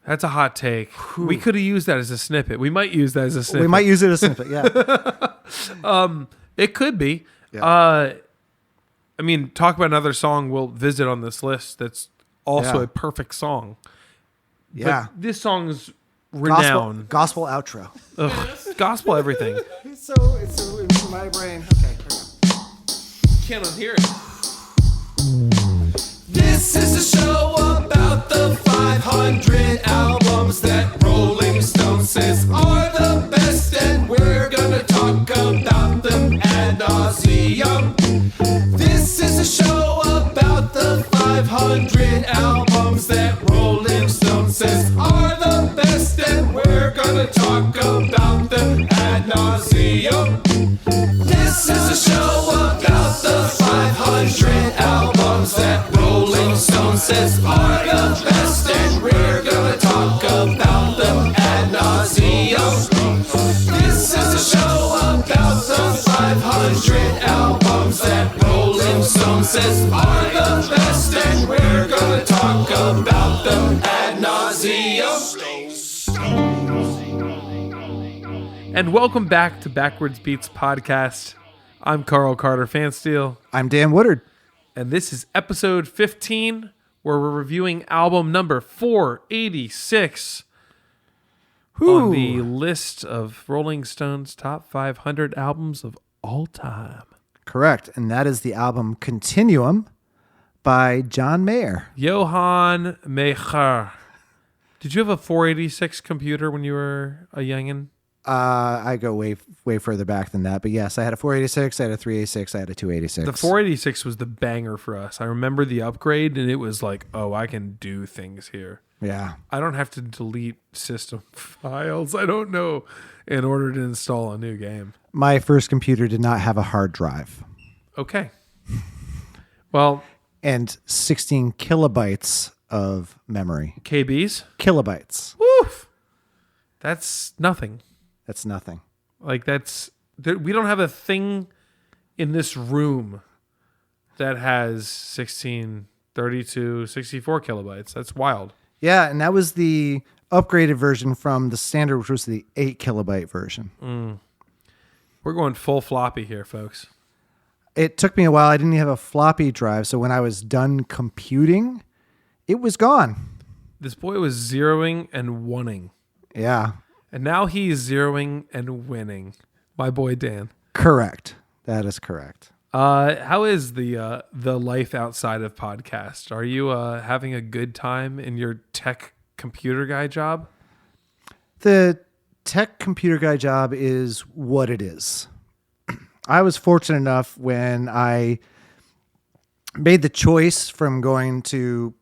That's a hot take. Whew. We could have used that as a snippet. We might use that as a snippet. We might use it as a snippet, yeah. It could be. Yeah. I mean, talk about another song we'll visit on this list that's also a perfect song. Yeah. But this song is renowned. Gospel outro. Ugh, gospel everything. It's in my brain. Okay, here we go. Can't unhear it. This is a show about the 500 albums that Rolling Stone says are the best, and we're gonna talk about them ad nauseum. This is a show about the 500 albums that Rolling Stone says are the best, and we're gonna talk about them ad nauseum. This is a show about the 500 albums that Rolling Stone says are the best, and we're gonna talk about them ad nauseum. This is a show about the 500 albums that Rolling Stone says are the best, and we're gonna talk about them ad nauseum. And welcome back to Backwards Beats Podcast. I'm Carl Carter Fansteel. I'm Dan Woodard. And this is episode 15, where we're reviewing album number 486 on the list of Rolling Stone's top 500 albums of all time. Correct. And that is the album Continuum by John Mayer. Johann Mayer. Did you have a 486 computer when you were a youngin'? I go way further back than that. But yes, I had a 486, I had a 386, I had a 286. The 486 was the banger for us. I remember the upgrade, and it was like, oh, I can do things here. Yeah. I don't have to delete system files. I don't know in order to install a new game. My first computer did not have a hard drive. Okay. Well. And 16 kilobytes of memory. KBs? Kilobytes. Woof. That's nothing. That's nothing. Like we don't have a thing in this room that has 16, 32, 64 kilobytes. That's wild. Yeah, and that was the upgraded version from the standard, which was the 8 kilobyte version. We're going full floppy here, folks. It took me a while. I didn't have a floppy drive, so when I was done computing, it was gone. This boy was zeroing and oneing. Yeah. And now he's zeroing and winning. My boy Dan. Correct. That is correct. How is the life outside of podcast? Are you having a good time in your tech computer guy job? The tech computer guy job is what it is. I was fortunate enough when I made the choice from going to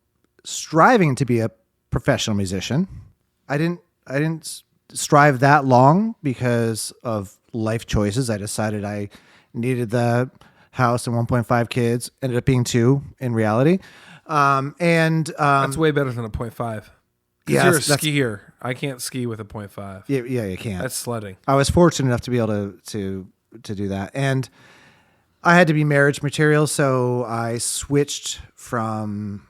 striving to be a professional musician. I didn't strive that long because of life choices. I decided I needed the house and 1.5 kids. Ended up being 2 in reality. That's way better than a 0.5. Yeah, you're a skier. I can't ski with a 0.5. Yeah, you can't. That's sledding. I was fortunate enough to be able to do that. And I had to be marriage material, so I switched from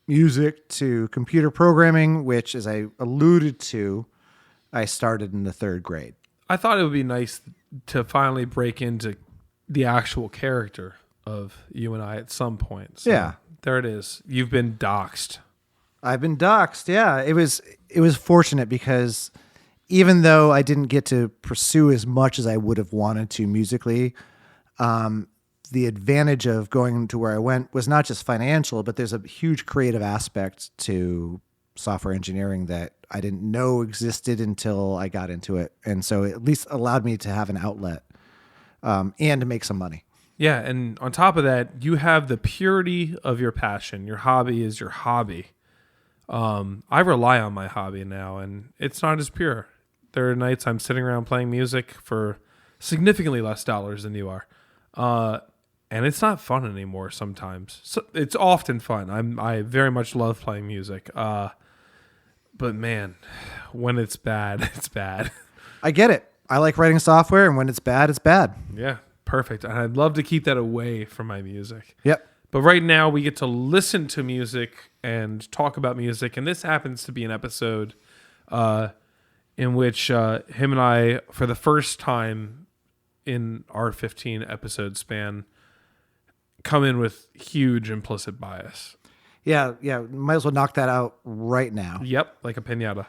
music to computer programming, which, as I alluded to, I started in the 3rd grade. I thought it would be nice to finally break into the actual character of you and I at some point. So yeah. There it is. You've been doxxed. I've been doxxed, yeah. It was fortunate because even though I didn't get to pursue as much as I would have wanted to musically, the advantage of going to where I went was not just financial, but there's a huge creative aspect to software engineering that I didn't know existed until I got into it. And so it at least allowed me to have an outlet and to make some money. Yeah, and on top of that, you have the purity of your passion. Your hobby is your hobby. I rely on my hobby now, and it's not as pure. There are nights I'm sitting around playing music for significantly less dollars than you are. And it's not fun anymore sometimes. So it's often fun. I very much love playing music. But man, when it's bad, it's bad. I get it. I like writing software, and when it's bad, it's bad. Yeah, perfect. And I'd love to keep that away from my music. Yep. But right now we get to listen to music and talk about music. And this happens to be an episode in which him and I, for the first time in our 15 episode span, come in with huge implicit bias. Yeah. Might as well knock that out right now. Yep, like a piñata.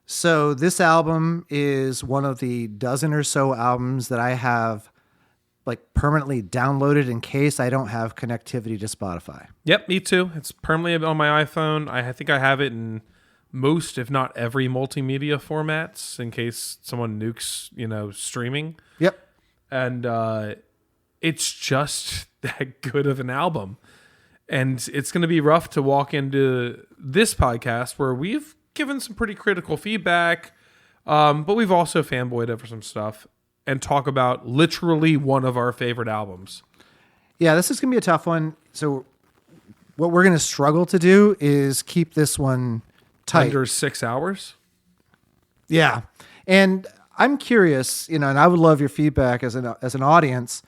So this album is one of the dozen or so albums that I have like permanently downloaded in case I don't have connectivity to Spotify. Yep, me too. It's permanently on my iPhone. I think I have it in most, if not every, multimedia formats in case someone nukes, streaming. Yep. And it's just that good of an album. And it's going to be rough to walk into this podcast where we've given some pretty critical feedback, but we've also fanboyed over some stuff and talk about literally one of our favorite albums. Yeah, this is going to be a tough one. So what we're going to struggle to do is keep this one tight. Under 6 hours? Yeah. And I'm curious, and I would love your feedback as an audience.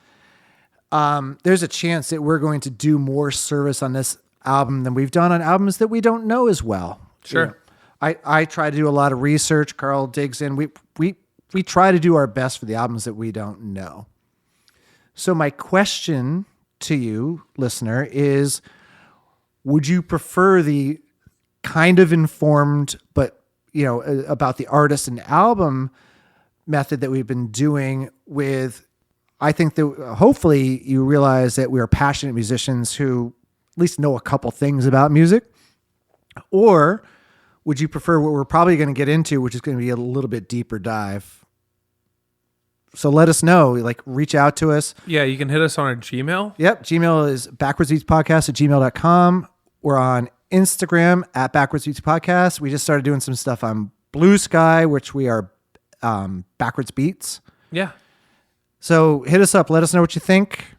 There's a chance that we're going to do more service on this album than we've done on albums that we don't know as well. Sure. I try to do a lot of research. Carl digs in. We try to do our best for the albums that we don't know. So my question to you, listener, is would you prefer the kind of informed, but about the artist and album method that we've been doing with, I think that hopefully you realize that we are passionate musicians who at least know a couple things about music? Or would you prefer what we're probably going to get into, which is going to be a little bit deeper dive? So let us know, reach out to us. Yeah, you can hit us on our Gmail. Yep. Gmail is backwardsbeatspodcast@gmail.com. We're on Instagram @backwardsbeatspodcast. We just started doing some stuff on Blue Sky, which we are Backwards Beats. Yeah. So hit us up. Let us know what you think.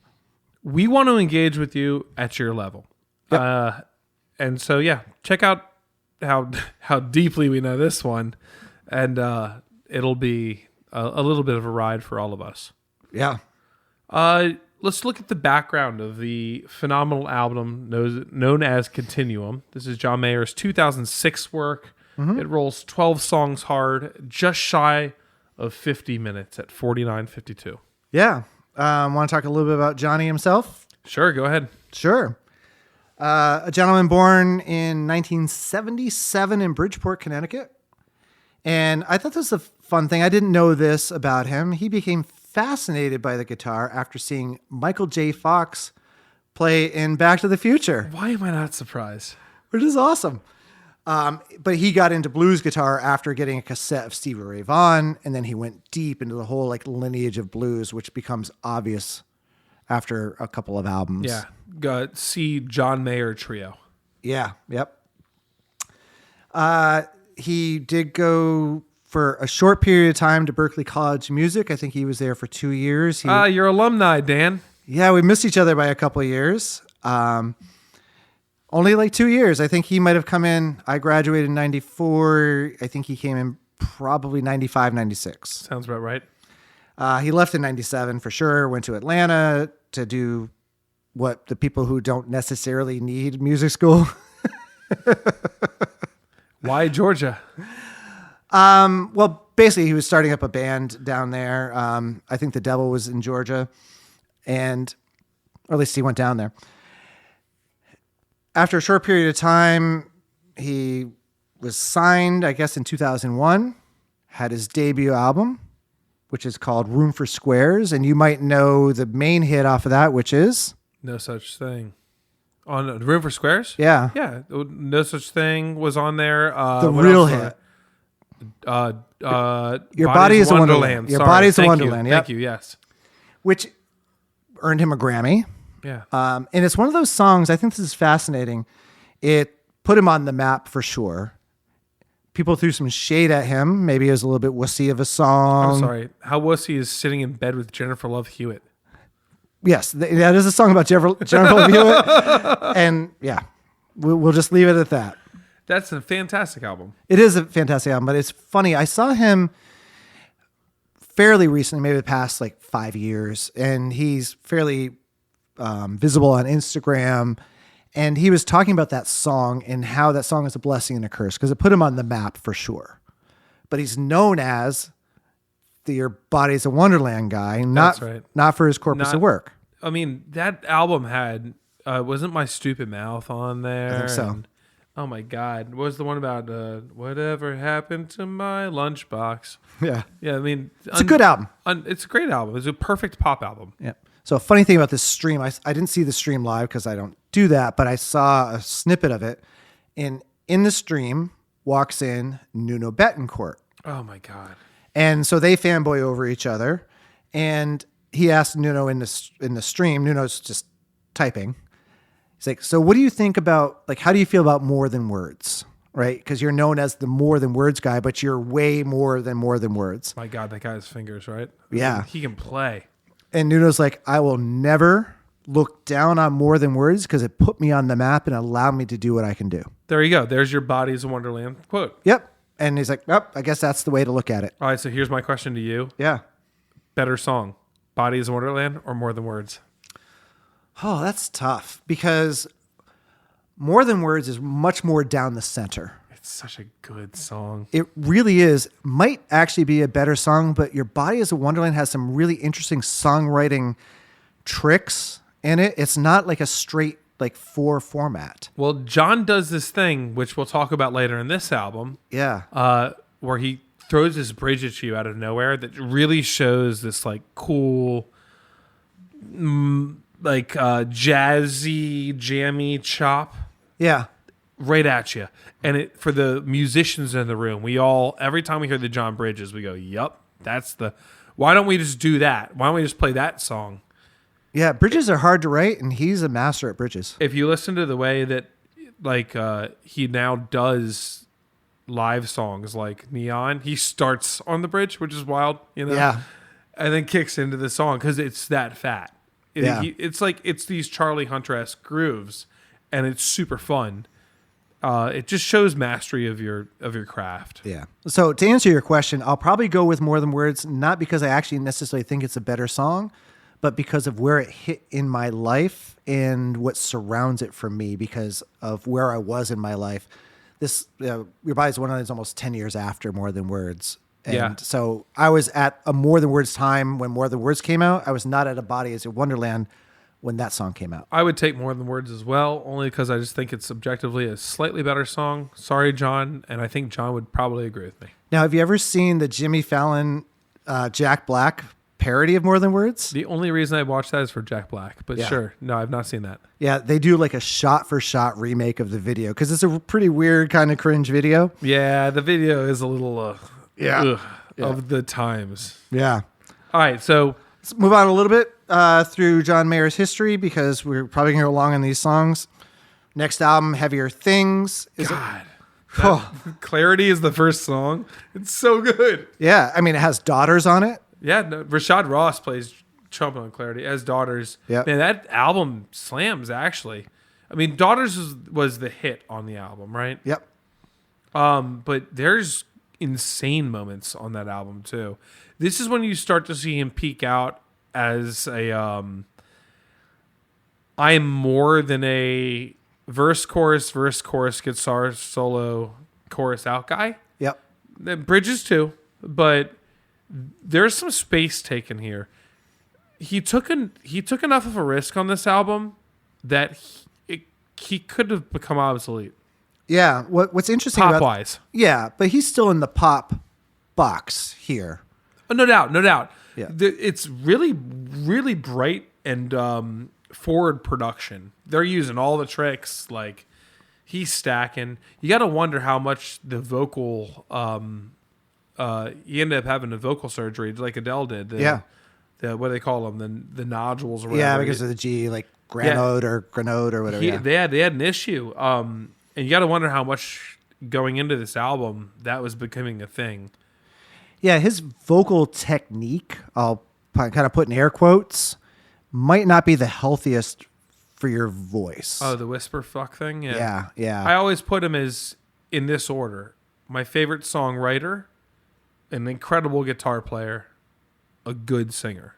We want to engage with you at your level. Yep. And so, yeah, check out how deeply we know this one. And it'll be a little bit of a ride for all of us. Yeah. Let's look at the background of the phenomenal album known as Continuum. This is John Mayer's 2006 work. Mm-hmm. It rolls 12 songs hard, just shy of 50 minutes at 49:52. Yeah. Want to talk a little bit about Johnny himself? Sure, go ahead. Sure. A gentleman born in 1977 in Bridgeport, Connecticut. And I thought this was a fun thing. I didn't know this about him. He became fascinated by the guitar after seeing Michael J. Fox play in Back to the Future. Why am I not surprised? Which is awesome. But he got into blues guitar after getting a cassette of Stevie Ray Vaughan, and then he went deep into the whole lineage of blues, which becomes obvious after a couple of albums. Yeah. See John Mayer Trio. Yeah. Yep. He did go for a short period of time to Berklee College of Music. I think he was there for 2 years. You're alumni, Dan. Yeah, we missed each other by a couple of years. Only 2 years. I think he might have come in. I graduated in 94. I think he came in probably 95, 96. Sounds about right. He left in 97 for sure. Went to Atlanta to do what the people who don't necessarily need music school. Why Georgia? Well, basically, he was starting up a band down there. I think the Devil was in Georgia, or at least he went down there. After a short period of time, he was signed, I guess, in 2001, had his debut album, which is called Room for Squares. And you might know the main hit off of that, which is... No Such Thing. On Room for Squares? Yeah. Yeah. No Such Thing was on there. The real hit. Your Body is a Wonderland. Your Body is a Wonderland. Thank you, yes. Which earned him a Grammy. Yeah. And it's one of those songs, I think this is fascinating. It put him on the map for sure. People threw some shade at him. Maybe it was a little bit wussy of a song. I'm sorry. How wussy is sitting in bed with Jennifer Love Hewitt? Yes, that is a song about Jennifer Love Hewitt. And yeah, we'll just leave it at that. That's a fantastic album. It is a fantastic album, but it's funny. I saw him fairly recently, maybe the past 5 years, and he's fairly visible on Instagram. And he was talking about that song and how that song is a blessing and a curse because it put him on the map for sure. But he's known as the Your Body's a Wonderland guy, not for his corpus of work. I mean, that album had wasn't My Stupid Mouth on there? I think so. And, oh my God, what was the one about whatever happened to my lunchbox? Yeah, yeah. I mean, it's a good album. It's a great album. It's a perfect pop album. Yeah. So a funny thing about this stream, I didn't see the stream live because I don't do that, but I saw a snippet of it. And in the stream walks in Nuno Betancourt. Oh my God. And so they fanboy over each other. And he asked Nuno in the stream, Nuno's just typing. He's like, so what do you think about, like, how do you feel about more than words? Right? Because you're known as the more than words guy, but you're way more than words. My God, that guy's fingers, right? Yeah. I mean, he can play. And Nuno's like, I will never look down on more than words because it put me on the map and allowed me to do what I can do. There you go. There's Your Body's a Wonderland quote. Yep. And he's like, oh, I guess that's the way to look at it. All right, so here's my question to you. Yeah. Better song, Body's a Wonderland or More Than Words? Oh, that's tough because More Than Words is much more down the center. It's such a good song. It really is. Might actually be a better song, but Your Body is a Wonderland has some really interesting songwriting tricks in it. It's not like a straight like 4 format. Well, John does this thing, which we'll talk about later in this album. Yeah. Where he throws this bridge at you out of nowhere that really shows this like cool, jazzy, jammy chop. Yeah. Right at you. And it for the musicians in the room, we all, every time we hear the John Bridges, we go, yup, that's the, why don't we just do that? Why don't we just play that song? Yeah, bridges are hard to write, and he's a master at bridges. If you listen to the way that, he now does live songs like Neon, he starts on the bridge, which is wild, Yeah. and then kicks into the song because it's that fat. Yeah. It's these Charlie Hunter-esque grooves, and it's super fun. It just shows mastery of your craft. Yeah. So to answer your question, I'll probably go with More Than Words, not because I actually necessarily think it's a better song, but because of where it hit in my life and what surrounds it for me because of where I was in my life. This, Your Body's Wonderland is almost 10 years after More Than Words. And so I was at a More Than Words time when More Than Words came out. I was not at a Body as a Wonderland when that song came out. I would take More Than Words as well, only because I just think it's subjectively a slightly better song. Sorry, John, and I think John would probably agree with me. Now, have you ever seen the Jimmy Fallon, Jack Black parody of More Than Words? The only reason I watched that is for Jack Black, but sure. No, I've not seen that. Yeah, they do like a shot-for-shot remake of the video because it's a pretty weird kind of cringe video. Yeah, the video is a little of the times. Yeah. All right, so let's move on a little bit through John Mayer's history because we're probably going to go along on these songs. Next album, Heavier Things. Clarity is the first song. It's so good. Yeah, I mean, it has Daughters on it. Yeah, Rashad Ross plays trumpet on Clarity as Daughters. Yeah, man, that album slams. Actually, I mean, Daughters was the hit on the album, right? Yep. But there's insane moments on that album too. This is when you start to see him peak out as a I am more than a verse chorus guitar solo chorus out guy. Yep. The bridges too, but there's some space taken here. He took enough of a risk on this album that he could have become obsolete. Yeah. What's interesting pop wise? Yeah, but he's still in the pop box here. Oh, no doubt. Yeah. It's really, really bright and forward production. They're using all the tricks. Like he's stacking. You got to wonder how much the vocal. He ended up having a vocal surgery like Adele did. The what do they call them? The nodules or whatever. Yeah, because of the G, like Granode or whatever. They had an issue. And you got to wonder how much going into this album that was becoming a thing. Yeah, his vocal technique, I'll kind of put in air quotes, might not be the healthiest for your voice. Oh, the whisper fuck thing? Yeah. I always put him as in this order. My favorite songwriter, an incredible guitar player, a good singer.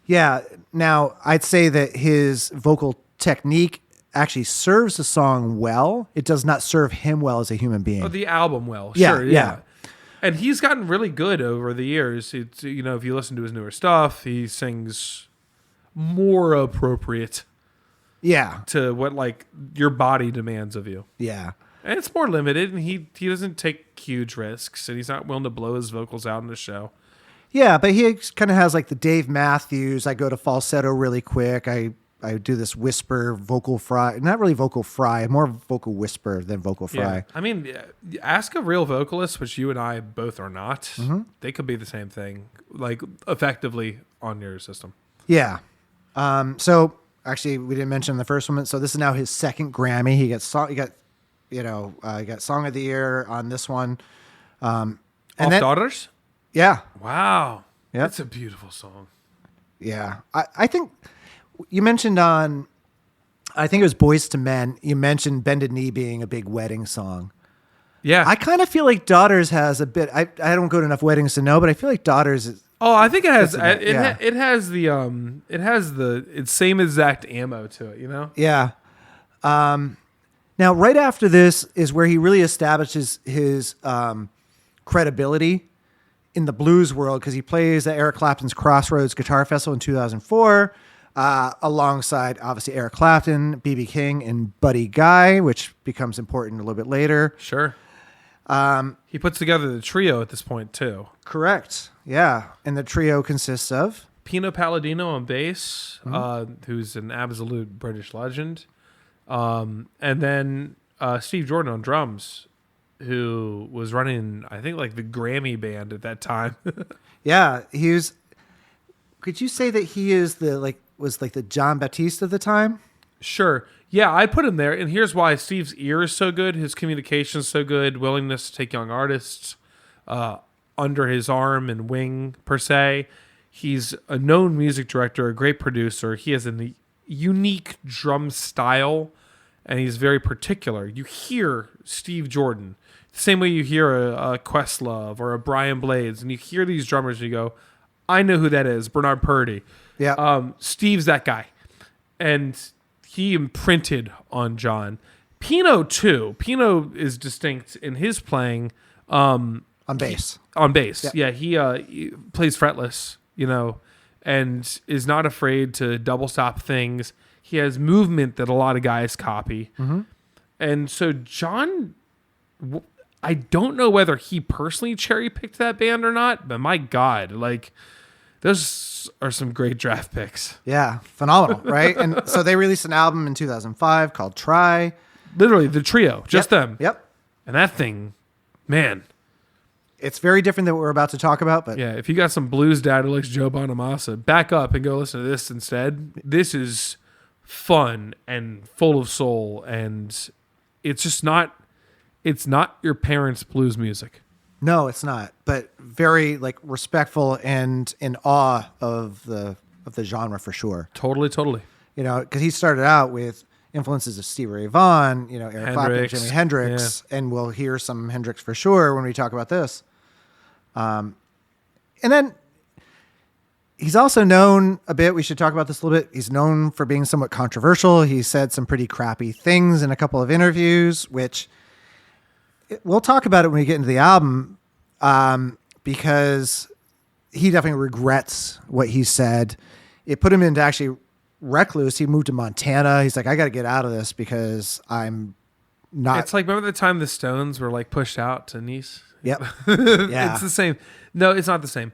Yeah. Now, I'd say that his vocal technique actually serves the song well. It does not serve him well as a human being. Oh, the album well. Yeah, Sure, yeah. And he's gotten really good over the years. It's, you know, if you listen to his newer stuff, he sings more appropriate Yeah. to what like your body demands of you. Yeah. And it's more limited, and he doesn't take huge risks, and he's not willing to blow his vocals out in the show. Yeah, but he kind of has like the Dave Matthews. I go to falsetto really quick. I do this whisper vocal fry. Not really vocal fry, more vocal whisper than vocal fry. Yeah. I mean, ask a real vocalist, which you and I both are not. Mm-hmm. They could be the same thing, like effectively on your system. Yeah. So actually, we didn't mention the first one. So this is now his second Grammy. He got Song of the Year on this one. And Off then, Daughters? yeah, Wow. Yep. That's a beautiful song. yeah. I think you mentioned on, I think it was Boys to Men. You mentioned Bended Knee being a big wedding song. Yeah. I kind of feel like Daughters has a bit. I don't go to enough weddings to know, but I feel like Daughters is. Oh, I think it has. It's in it, yeah. It has the it's same exact ammo to it. You know. Yeah. Now, right after this is where he really establishes his credibility in the blues world, because he plays at Eric Clapton's Crossroads Guitar Festival in 2004, alongside obviously Eric Clapton, B.B. King, and Buddy Guy, which becomes important a little bit later. Sure. He puts together the trio at this point too. Correct. Yeah, and the trio consists of Pino Palladino on bass, who's an absolute British legend. And then Steve Jordan on drums, who was running, I think, like the Grammy band at that time. yeah. Could you say that he is was like the John Baptiste of the time? Sure. Yeah, I put him there. And here's why. Steve's ear is so good. His communication is so good. Willingness to take young artists under his arm and wing, per se. He's a known music director, a great producer. He has a unique drum style, and he's very particular. You hear Steve Jordan the same way you hear a Questlove or a Brian Blades, and you hear these drummers and you go, I know who that is, Bernard Purdy. Yeah. Steve's that guy. And he imprinted on John. Pino, too. Pino is distinct in his playing. On bass. On bass. Yeah, he plays fretless, you know, and is not afraid to double stop things. He has movement that a lot of guys copy. Mm-hmm. And so John, I don't know whether he personally cherry-picked that band or not, but my God, like, those are some great draft picks. Yeah, phenomenal, right? And so they released an album in 2005 called Try. Literally, the trio, just them. Yep. And that thing, man. It's very different than what we're about to talk about, but Yeah, if you got some blues dad who likes Joe Bonamassa, back up and go listen to this instead. This is fun and full of soul, and it's just not your parents' blues music. no, it's not. But very like respectful and in awe of the genre for sure. Totally. You know, because he started out with influences of Stevie Ray Vaughan, you know, Eric Clapton, Hendrix, Jimi Hendrix, and we'll hear some Hendrix for sure when we talk about this. And then he's also known a bit, we should talk about this a little bit, he's known for being somewhat controversial. He said some pretty crappy things in a couple of interviews, which we'll talk about it when we get into the album, because he definitely regrets what he said. It put him into actually recluse. He moved to Montana. He's like, I got to get out of this because I'm not. It's like, remember the time the Stones were like pushed out to Nice? Yep. Yeah. It's the same. No, it's not the same.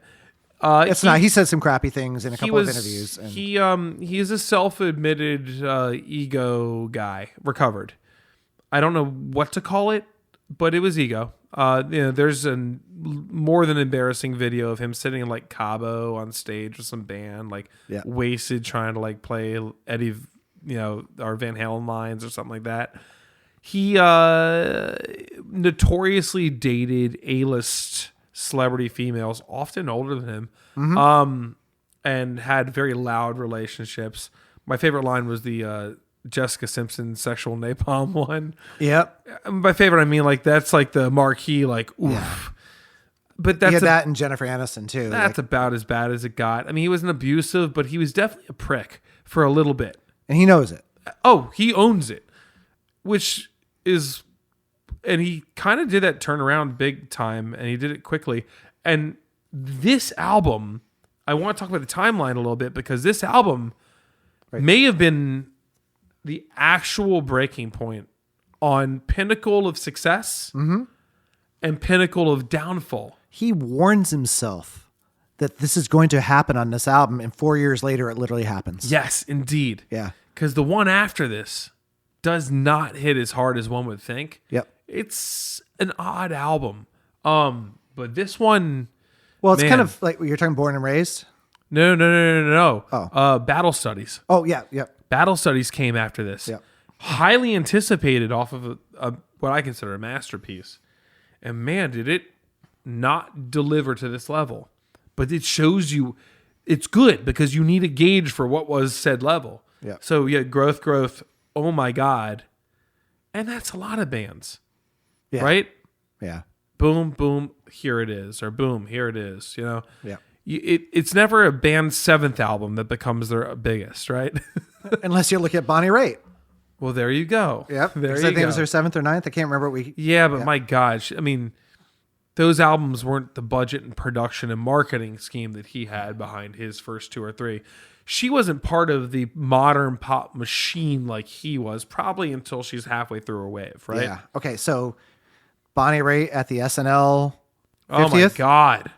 It's not. He said some crappy things in a couple of was- interviews. And He's a self-admitted ego guy, recovered. I don't know what to call it, but it was ego. There's a more than embarrassing video of him sitting in like Cabo on stage with some band, like wasted, trying to like play Eddie, or Van Halen lines or something like that. He notoriously dated A-list celebrity females, often older than him, and had very loud relationships. My favorite line was the Jessica Simpson sexual napalm one. Yep. By favorite, I mean like that's like the marquee, like oof. Yeah. But he that's had that and Jennifer Aniston too. that's about as bad as it got. I mean, he wasn't abusive, but he was definitely a prick for a little bit. And he knows it. he owns it, which is, and he kind of did that turnaround big time, and he did it quickly. And this album, I want to talk about the timeline a little bit, because this album may have been the actual breaking point on pinnacle of success and pinnacle of downfall. He warns himself that this is going to happen on this album, and 4 years later, it literally happens. Yes, indeed. Yeah. Because the one after this does not hit as hard as one would think. Yep. It's an odd album. But this one... Well, it's kind of like you're talking Born and Raised. No. Oh. Battle Studies. Oh, yeah. Yep. Battle Studies came after this. Yep. Highly anticipated off of what I consider a masterpiece. And man, did it not deliver to this level. But it shows you it's good, because you need a gauge for what was said level. Yeah. So yeah, growth, oh my God. And that's a lot of bands. Yeah. Right? Yeah. Boom, boom, here it is. Or boom, here it is. You know? Yeah. It's never a band's seventh album that becomes their biggest, right? Unless you look at Bonnie Raitt. Well, there you go. Yep. There I you think go. it was her 7th or 9th. I can't remember what we... Yeah, but my gosh, I mean, those albums weren't the budget and production and marketing scheme that he had behind his first 2 or 3. She wasn't part of the modern pop machine like he was, probably until she's halfway through her wave, right? Yeah. Okay, so Bonnie Raitt at the SNL 50th. Oh my God.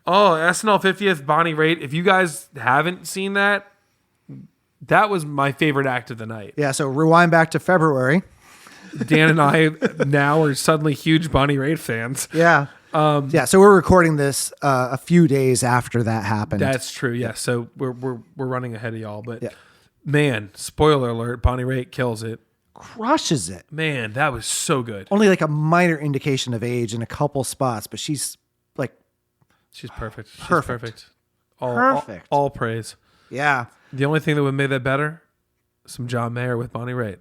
Oh, SNL 50th, Bonnie Raitt. If you guys haven't seen that, that was my favorite act of the night. Yeah, so rewind back to February. Dan and I now are suddenly huge Bonnie Raitt fans. Yeah. So we're recording this a few days after that happened. That's true. Yeah. So we're running ahead of y'all, but Yeah. man, spoiler alert, Bonnie Raitt kills it. Crushes it. Man, that was so good. Only like a minor indication of age in a couple spots, but she's like, She's perfect. She's Perfect. perfect. Perfect. All praise. yeah. The only thing that would have made that better, some John Mayer with Bonnie Raitt.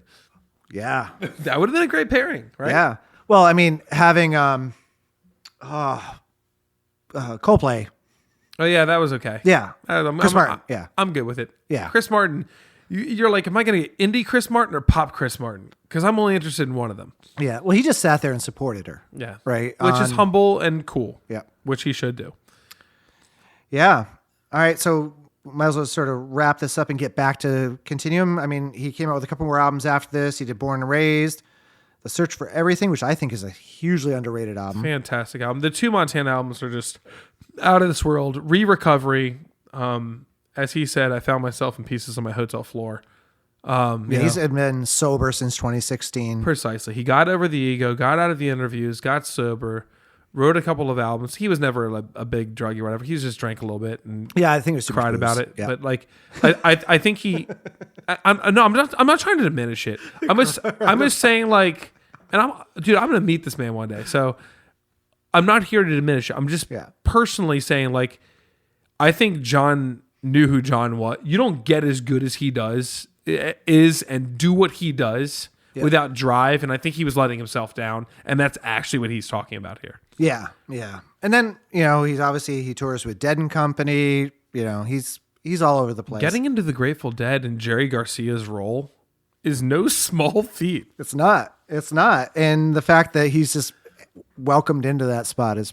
Yeah. That would have been a great pairing, right? Yeah. Well, I mean, having Coldplay. Oh yeah, that was okay. Yeah. Chris Martin. I'm Yeah. I'm good with it. Yeah. Chris Martin. You're like, am I going to get indie Chris Martin or pop Chris Martin? Because I'm only interested in one of them. Yeah. Well, he just sat there and supported her. Yeah. Right. Which is humble and cool. Yeah. Which he should do. Yeah. All right. So might as well sort of wrap this up and get back to Continuum. I mean, he came out with a couple more albums after this. He did Born and Raised, The Search for Everything, which I think is a hugely underrated album. Fantastic album. The 2 Montana albums are just out of this world. Recovery. As he said, I found myself in pieces on my hotel floor. He's been sober since 2016. Precisely. He got over the ego, got out of the interviews, got sober, wrote a couple of albums. He was never a big druggie or whatever. He just drank a little bit and Yeah, I think it was cried booze. about it. Yeah. But like, I think he. I'm not trying to diminish it. I'm just saying like, and I'm gonna meet this man one day. So I'm not here to diminish it. I'm just personally saying like, I think John knew who John was. You don't get as good as he is and do what he does without drive. And I think he was letting himself down. And that's actually what he's talking about here. Yeah, yeah. And then, he tours with Dead and Company. He's all over the place. Getting into the Grateful Dead and Jerry Garcia's role is no small feat. It's not. And the fact that he's just welcomed into that spot is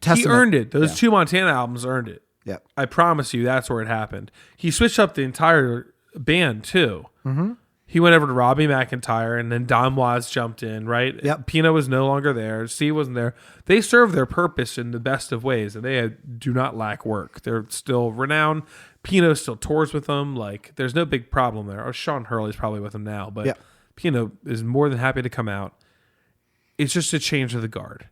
testament. He earned it. Those 2 Montana albums earned it. Yeah. I promise you that's where it happened. He switched up the entire band too. Mm-hmm. He went over to Robbie McIntyre and then Don Was jumped in, right? Yep. Pino was no longer there. Steve wasn't there. They served their purpose in the best of ways and they do not lack work. They're still renowned. Pino still tours with them. Like there's no big problem there. Or Sean Hurley's probably with them now, but Pino is more than happy to come out. It's just a change of the guard.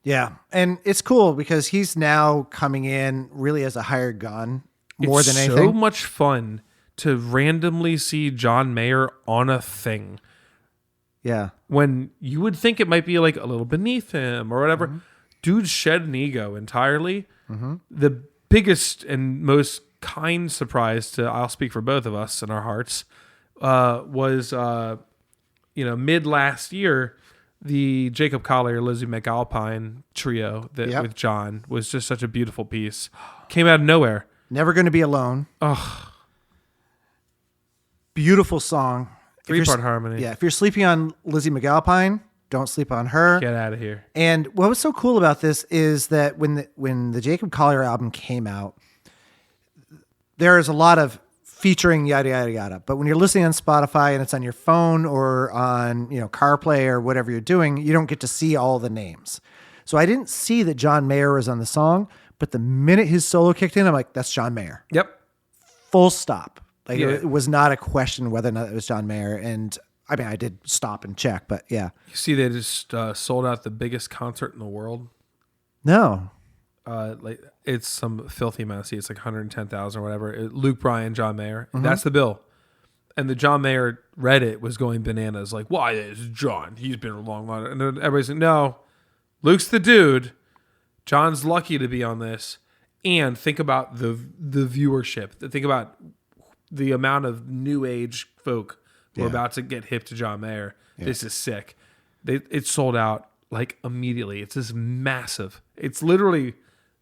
Yeah. And it's cool because he's now coming in really as a hired gun more than anything. It's so much fun to randomly see John Mayer on a thing. Yeah. When you would think it might be like a little beneath him or whatever. Mm-hmm. Dude shed an ego entirely. Mm-hmm. The biggest and most kind surprise I'll speak for both of us in our hearts, was, mid last year, the Jacob Collier, Lizzie McAlpine trio with John was just such a beautiful piece. Came out of nowhere. Never Going to Be Alone. Ugh. Beautiful song. Three-part harmony. Yeah, if you're sleeping on Lizzie McAlpine, don't sleep on her. Get out of here. And what was so cool about this is that when the Jacob Collier album came out, there is a lot of featuring yada yada yada. But when you're listening on Spotify and it's on your phone or on CarPlay or whatever you're doing, you don't get to see all the names. So I didn't see that John Mayer was on the song, but the minute his solo kicked in, I'm like, that's John Mayer. Yep. Full stop. Like Yeah. it was not a question whether or not it was John Mayer. And I mean, I did stop and check, but yeah. You see, they just sold out the biggest concert in the world. No. Like it's some filthy amount. See, it's like 110,000 or whatever. Luke Bryan, John Mayer. That's the bill. And the John Mayer Reddit was going bananas. Like, why is John? He's been a long line. And then everybody's like, no, Luke's the dude. John's lucky to be on this. And think about the viewership. Think about the amount of new age folk who are about to get hip to John Mayer. Yeah. This is sick. It sold out like immediately. It's this massive. It's literally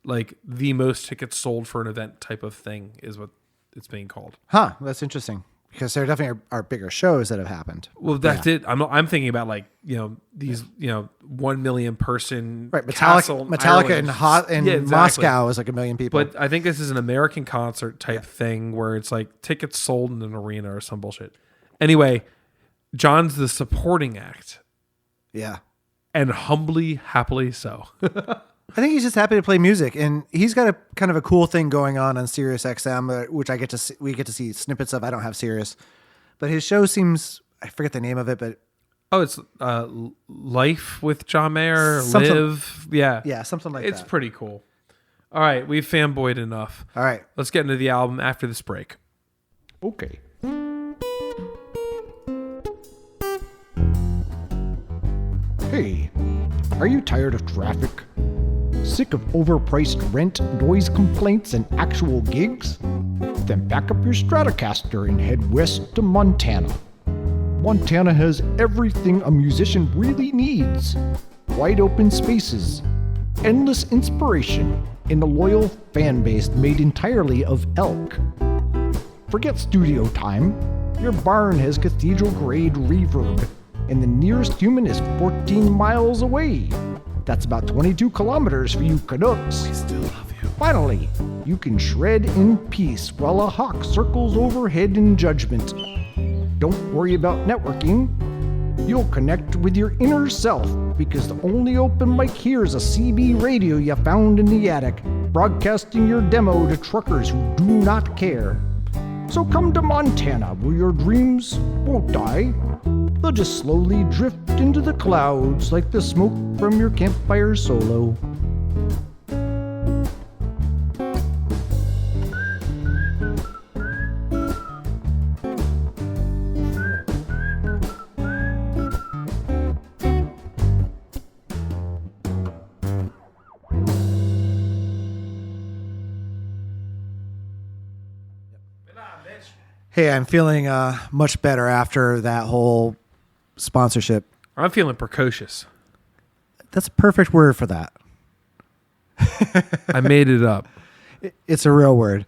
like the most tickets sold for an event type of thing is what it's being called. Huh. That's interesting. Because there definitely are bigger shows that have happened. Well, that's it. I'm thinking about like these 1 million person right. Metallica in Moscow is like 1 million people. But I think this is an American concert type thing where it's like tickets sold in an arena or some bullshit. Anyway, John's the supporting act. Yeah, and happily so. I think he's just happy to play music, and he's got a kind of a cool thing going on Sirius XM, which we get to see snippets of. I don't have Sirius, but his show seems, I forget the name of it, but it's Life with John Mayer, Live, yeah, something like that. It's pretty cool. All right, we've fanboyed enough. All right, let's get into the album after this break. Okay. Hey, are you tired of traffic? Sick of overpriced rent, noise complaints, and actual gigs? Then back up your Stratocaster and head west to Montana. Montana has everything a musician really needs. Wide open spaces, endless inspiration, and a loyal fan base made entirely of elk. Forget studio time. Your barn has cathedral-grade reverb, and the nearest human is 14 miles away. That's about 22 kilometers for you Canucks. We still love you. Finally, you can shred in peace while a hawk circles overhead in judgment. Don't worry about networking. You'll connect with your inner self because the only open mic here is a CB radio you found in the attic, broadcasting your demo to truckers who do not care. So come to Montana where your dreams won't die. They'll just slowly drift into the clouds like the smoke from your campfire solo. Hey, I'm feeling much better after that whole sponsorship. I'm feeling precocious. That's a perfect word for that. I made it up. It's a real word.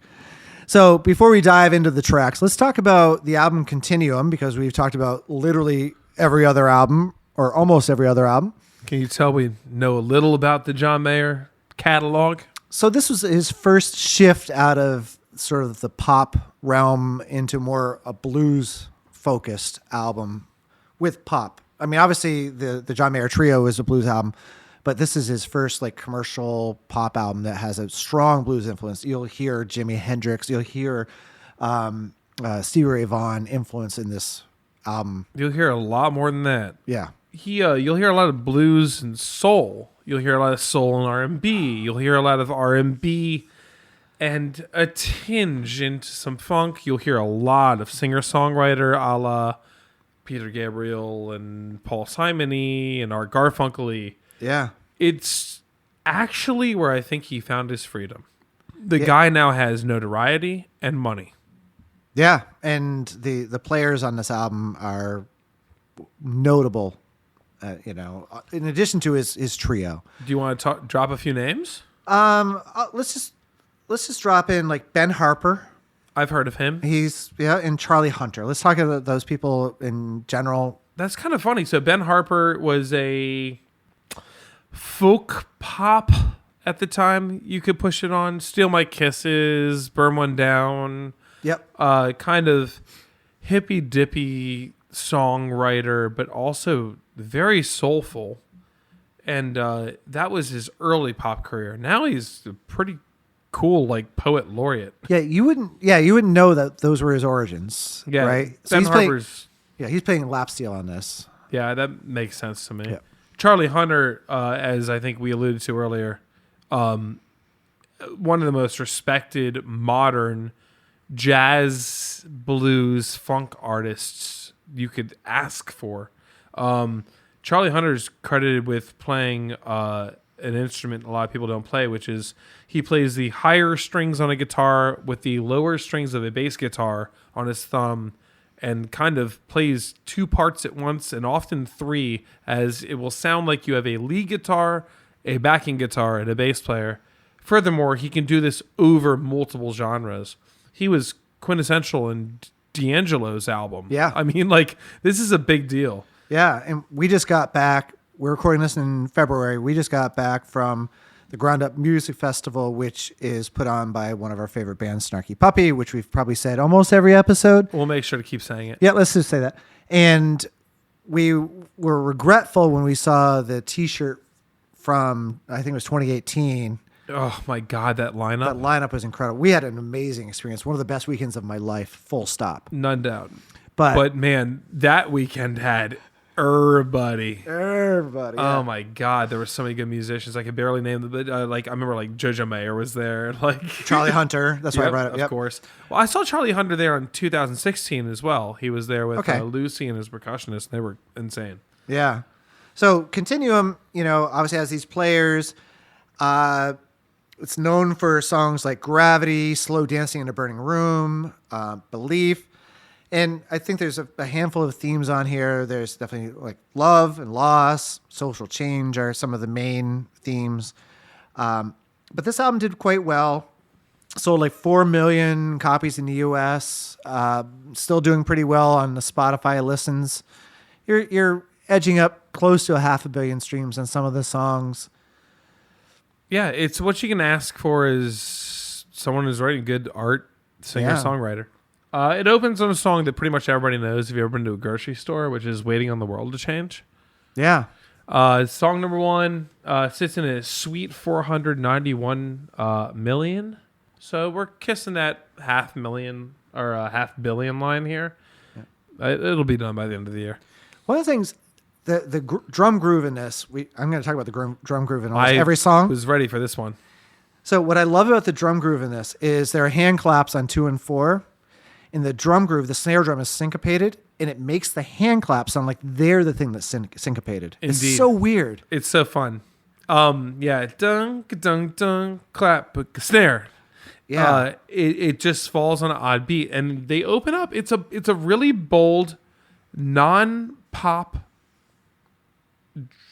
So before we dive into the tracks, let's talk about the album Continuum, because we've talked about literally every other album or almost every other album. Can you tell we know a little about the John Mayer catalog? So this was his first shift out of sort of the pop realm into more a blues focused album with pop. I mean, obviously the John Mayer Trio is a blues album, but this is his first like commercial pop album that has a strong blues influence. You'll hear Jimi Hendrix, you'll hear Stevie Ray Vaughan influence in this album. You'll hear a lot more than that. Yeah. You'll hear a lot of blues and soul. You'll hear a lot of soul and R&B. You'll hear a lot of R&B and a tinge into some funk. You'll hear a lot of singer-songwriter a la Peter Gabriel and Paul Simon-y and Art Garfunkel-y. Yeah. It's actually where I think he found his freedom. The guy now has notoriety and money. Yeah, and the players on this album are notable. In addition to his trio. Do you want to drop a few names? Let's just drop in like Ben Harper I've heard of him. And Charlie Hunter. Let's talk about those people in general. That's kind of funny. So Ben Harper was a folk pop at the time. You could push it on. Steal My Kisses, Burn One Down. Yep. Kind of hippy dippy songwriter, but also very soulful. And that was his early pop career. Now he's a pretty cool, like, poet laureate. Yeah, you wouldn't know that those were his origins. Yeah, right. Ben Harper's. He's playing lap steel on this. Yeah, that makes sense to me. Yeah. Charlie Hunter, as I think we alluded to earlier, one of the most respected modern jazz, blues, funk artists you could ask for. Charlie Hunter's credited with playing an instrument a lot of people don't play, which is he plays the higher strings on a guitar with the lower strings of a bass guitar on his thumb, and kind of plays two parts at once and often three, as it will sound like you have a lead guitar, a backing guitar, and a bass player. Furthermore, he can do this over multiple genres. He was quintessential in D'Angelo's album. Yeah. I mean, like, this is a big deal. Yeah, and we just got back. We're recording this in February. We just got back from the Ground Up Music Festival, which is put on by one of our favorite bands, Snarky Puppy, which we've probably said almost every episode. We'll make sure to keep saying it. Yeah, let's just say that. And we were regretful when we saw the T-shirt from, I think it was 2018. Oh, my God, that lineup. That lineup was incredible. We had an amazing experience. One of the best weekends of my life, full stop. None doubt. But man, that weekend had everybody. Yeah. Oh my God, there were so many good musicians. I could barely name them, but I remember like Jojo Mayer was there, like Charlie Hunter. That's why I brought it. Of course. Well, I saw Charlie Hunter there in 2016 as well. He was there with Lucy and his percussionist. They were insane. Yeah. So Continuum, obviously has these players. It's known for songs like Gravity, Slow Dancing in a Burning Room, Belief. And I think there's a handful of themes on here. There's definitely like love and loss, social change are some of the main themes. But this album did quite well. Sold like 4 million copies in the US. Still doing pretty well on the Spotify listens. You're edging up close to 500 million streams on some of the songs. Yeah, it's what you can ask for is someone who's writing good art, singer-songwriter. It opens on a song that pretty much everybody knows if you've ever been to a grocery store, which is Waiting on the World to Change. Yeah. Song number one sits in a sweet 491 million. So we're kissing that 500,000 or 500 million line here. Yeah. It'll be done by the end of the year. One of the things, the drum groove in this, I'm going to talk about the drum groove in almost every song. I was ready for this one. So what I love about the drum groove in this is there are hand claps on 2 and 4. In the drum groove, the snare drum is syncopated, and it makes the hand clap sound like they're the thing that's syncopated. Indeed. It's so weird. It's so fun. Yeah, dunk, dunk, dunk, clap, snare. Yeah, it just falls on an odd beat, and they open up. It's a really bold, non-pop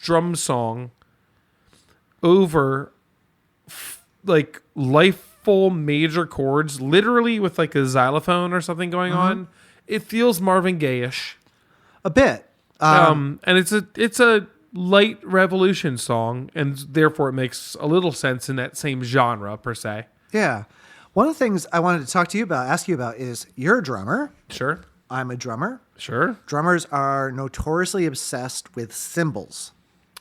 drum song over like full major chords, literally with like a xylophone or something going on. It feels Marvin Gaye-ish a bit. and it's a light revolution song, and therefore it makes a little sense in that same genre per se. Yeah. One of the things I wanted to ask you about is you're a drummer. Sure. I'm a drummer. Sure. Drummers are notoriously obsessed with cymbals.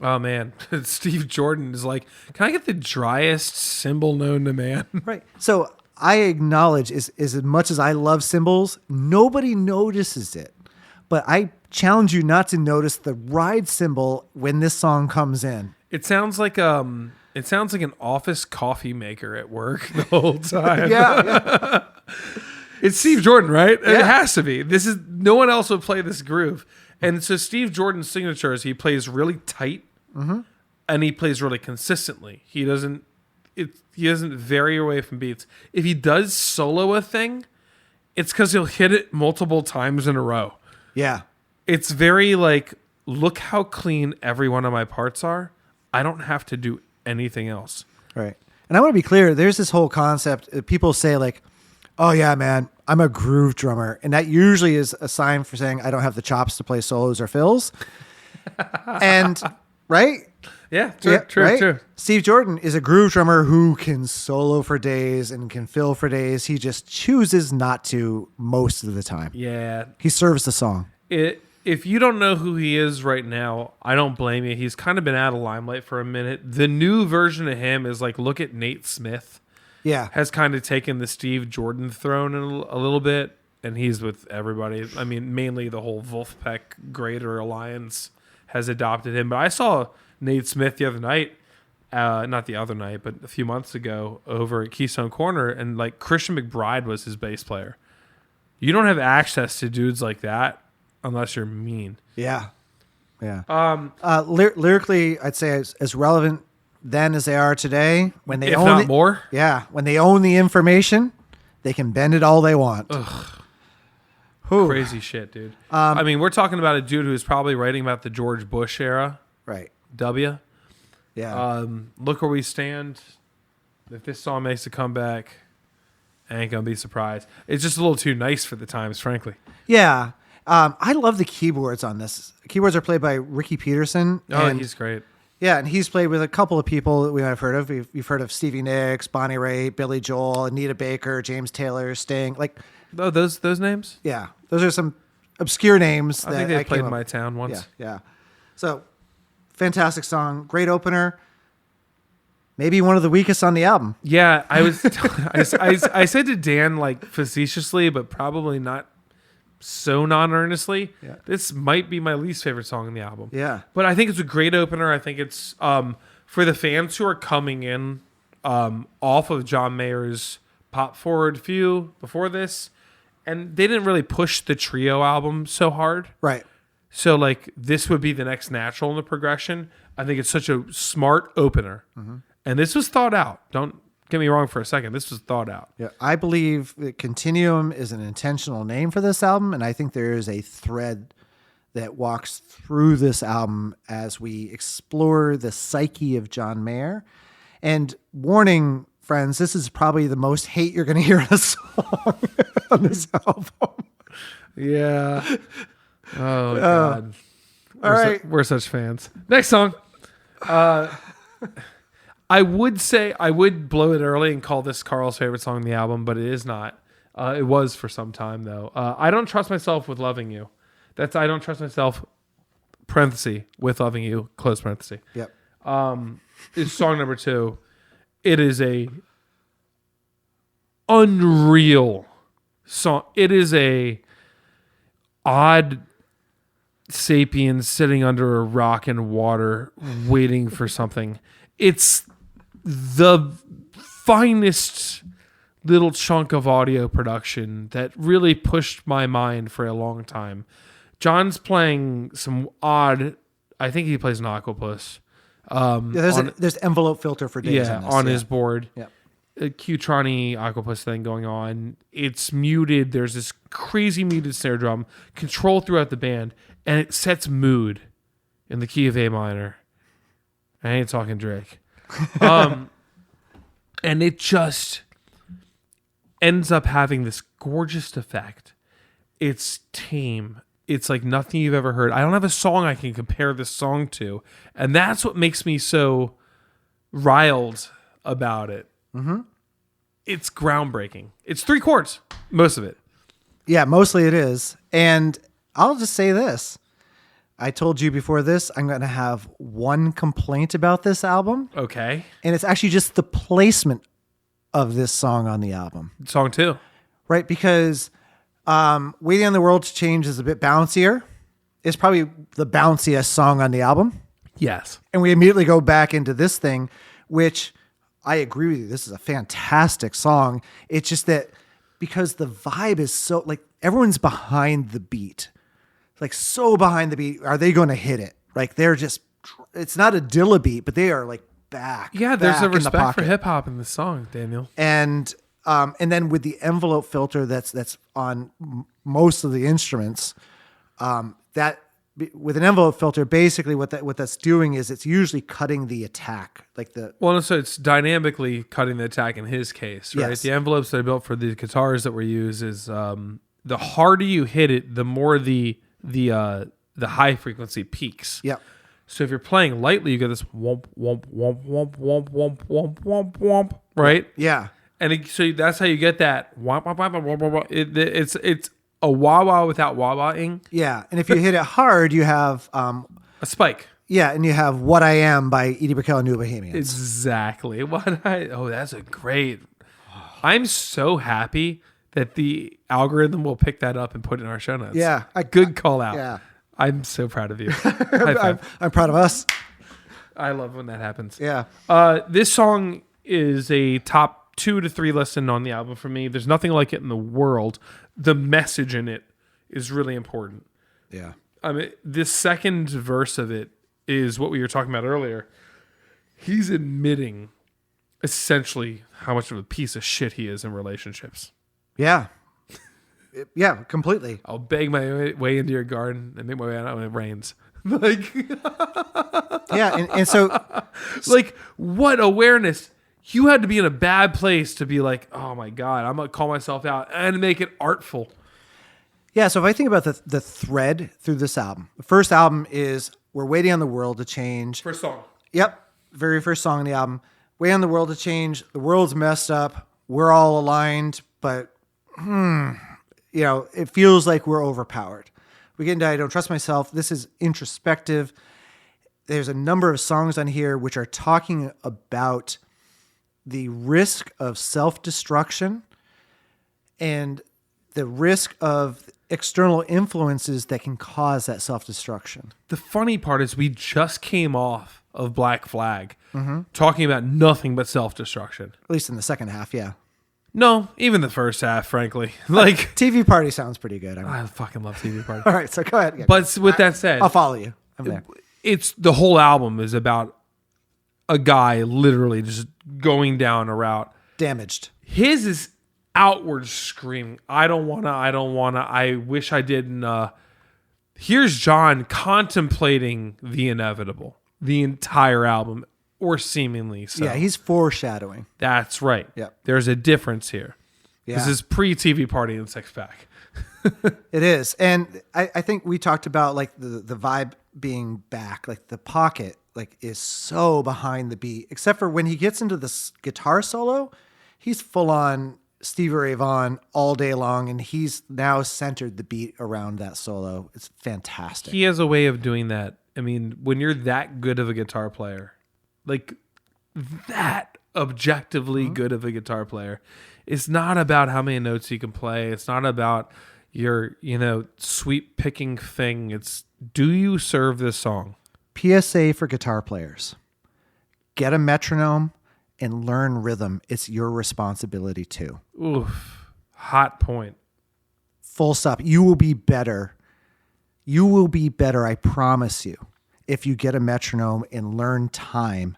Oh man, Steve Jordan is like, can I get the driest cymbal known to man? Right. So I acknowledge as much as I love cymbals, nobody notices it. But I challenge you not to notice the ride cymbal when this song comes in. It sounds like an office coffee maker at work the whole time. Yeah. It's Steve Jordan, right? Yeah. It has to be. No one else would play this groove. And so Steve Jordan's signature is he plays really tight. Mm-hmm. And he plays really consistently. He doesn't vary away from beats. If he does solo a thing, it's because he'll hit it multiple times in a row. Yeah. It's very like, look how clean every one of my parts are. I don't have to do anything else. Right. And I want to be clear, there's this whole concept. People say like, Oh yeah, man. I'm a groove drummer. And that usually is a sign for saying I don't have the chops to play solos or fills. And right? Yeah, true, Yeah, true, right? true. Steve Jordan is a groove drummer who can solo for days and can fill for days. He just chooses not to most of the time. Yeah. He serves the song. If you don't know who he is right now, I don't blame you. He's kind of been out of limelight for a minute. The new version of him is like, look at Nate Smith. Yeah. Has kind of taken the Steve Jordan throne a little bit, and he's with everybody. I mean, mainly the whole Wolfpack Greater Alliance has adopted him. But I saw Nate Smith the other night, not the other night, but a few months ago over at Keystone Corner, and like Christian McBride was his bass player. You don't have access to dudes like that unless you're mean. Yeah. Yeah. Lyrically, I'd say as relevant then as they are today. When they if own not more. Yeah. When they own the information, they can bend it all they want. Crazy shit, dude. I mean, we're talking about a dude who's probably writing about the George Bush era. Right. W. Yeah. Look where we stand. If this song makes a comeback, I ain't gonna be surprised. It's just a little too nice for the times, frankly. Yeah. I love the keyboards on this. Keyboards are played by Ricky Peterson. Oh, and, he's great. yeah, and he's played with a couple of people that we might have heard of. You've heard of Stevie Nicks, Bonnie Raitt, Billy Joel, Anita Baker, James Taylor, Sting. Like, Oh, those names? yeah, those are some obscure names. I that think they I played came in up- my town once. Yeah. So, fantastic song, great opener. Maybe one of the weakest on the album. Yeah, I was. I said to Dan like facetiously, but probably not so non-earnestly. Yeah. This might be my least favorite song in the album. Yeah. But I think it's a great opener. I think it's for the fans who are coming in off of John Mayer's pop forward few before this, and they didn't really push the trio album so hard. Right. So like this would be the next natural in the progression. I think it's such a smart opener. And this was thought out. Don't get me wrong for a second. This was thought out. Yeah, I believe that Continuum is an intentional name for this album, and I think there is a thread that walks through this album as we explore the psyche of John Mayer. And warning, friends, this is probably the most hate you're going to hear in a song on this album. Yeah. Oh, God. All right. We're such fans. Next song. I would say I would blow it early and call this Carl's favorite song on the album, but it is not. It was for some time, though. I Don't Trust Myself with Loving You. That's I Don't Trust Myself, parenthesis, with Loving You, close parenthesis. Yep. It's song number 2. It is a unreal song. It is a odd sapien sitting under a rock and water waiting for something. It's the finest little chunk of audio production that really pushed my mind for a long time. John's playing some odd, I think he plays an octopus. There's envelope filter for days. Yeah, on this. on his board. Yeah. A Q-trony octopus thing going on. It's muted. There's this crazy muted snare drum, control throughout the band, and it sets mood in the key of A minor. I ain't talking Drake. And it just ends up having this gorgeous effect. It's tame. It's like nothing you've ever heard. I don't have a song I can compare this song to. And that's what makes me so riled about it. Mm-hmm. It's groundbreaking. It's 3 chords, most of it. Yeah, mostly it is. And I'll just say this. I told you before this, I'm going to have one complaint about this album. Okay. And it's actually just the placement of this song on the album. Song 2. Right? Because Waiting on the World to Change is a bit bouncier. It's probably the bounciest song on the album. Yes. And we immediately go back into this thing, which I agree with you. This is a fantastic song. It's just that because the vibe is so, like, everyone's behind the beat. Like, so behind the beat. Are they going to hit it? Like, they're just, it's not a Dilla beat, but they are like back. Yeah, there's back a in the respect for pocket. hip hop in this song, Daniel. And then with the envelope filter that's on most of the instruments, that with an envelope filter, basically what that's doing is it's usually cutting the attack, like the Well, so it's dynamically cutting the attack in his case, right? Yes. The envelopes that I built for the guitars that we use is the harder you hit it, the more the high frequency peaks. Yep. So if you're playing lightly, you get this womp womp womp womp womp womp womp womp womp, right? Yeah. And so that's how you get that womp womp womp womp womp. It's a wah wah without wah wah-ing. Yeah. And if you hit it hard, you have A spike. yeah, and you have What I Am by Edie Brickell and New Bohemians. Exactly. That's a great. I'm so happy that the algorithm will pick that up and put it in our show notes. Yeah. Good call out. Yeah. I'm so proud of you. High five. I'm proud of us. I love when that happens. Yeah. This song is a top 2 to 3 listen on the album for me. There's nothing like it in the world. The message in it is really important. Yeah. I mean, this second verse of it is what we were talking about earlier. He's admitting essentially how much of a piece of shit he is in relationships. Yeah. Yeah, completely. I'll beg my way into your garden and make my way out when it rains. Like, Yeah, and so like, what awareness? You had to be in a bad place to be like, oh my God, I'm going to call myself out and make it artful. yeah, so if I think about the thread through this album, the first album is We're Waiting on the World to Change. First song. Yep, very first song on the album. Waiting on the World to Change. The world's messed up. We're all aligned, but it feels like we're overpowered. We get into I Don't Trust Myself. This is introspective. There's a number of songs on here which are talking about the risk of self-destruction and the risk of external influences that can cause that self-destruction. The funny part is we just came off of Black Flag talking about nothing but self-destruction. At least in the second half, yeah. No, even the first half, frankly. Like, TV Party sounds pretty good. I fucking love TV Party. All right, so go ahead. Yeah, But with that said, I'll follow you. I'm there. it's the whole album is about a guy literally just going down a route. Damaged. His is outward screaming, I don't wanna, I wish I didn't. Here's John contemplating the inevitable, the entire album, or seemingly so. Yeah, he's foreshadowing. That's right. Yep. There's a difference here. Yeah. This is pre-TV Party and Six Pack. It is. And I think we talked about like the vibe being back, like the pocket like is so behind the beat, except for when he gets into this guitar solo, he's full on Stevie Ray Vaughan all day long. And he's now centered the beat around that solo. It's fantastic. He has a way of doing that. I mean, when you're that good of a guitar player, like that objectively good of a guitar player, it's not about how many notes you can play. It's not about your, sweep picking thing. It's, do you serve this song? PSA for guitar players. Get a metronome and learn rhythm. It's your responsibility too. Oof. Hot point. Full stop. You will be better. You will be better, I promise you, if you get a metronome and learn time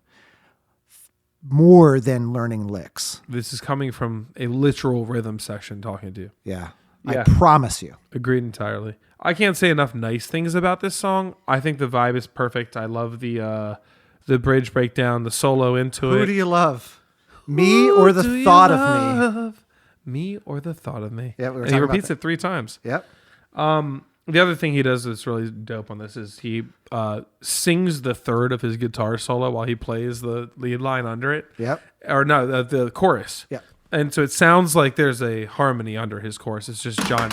more than learning licks. This is coming from a literal rhythm section talking to you. Yeah. Yeah. I promise you. Agreed entirely. I can't say enough nice things about this song. I think the vibe is perfect. I love the bridge breakdown, the solo into it. Who do you love? Me or the thought of me? Me or the thought of me. Yeah, we were and he talking about repeats that. it 3 times. Yep. The other thing he does that's really dope on this is he sings the third of his guitar solo while he plays the lead line under it. Yep. Or no, the chorus. Yep. And so it sounds like there's a harmony under his chorus. It's just John.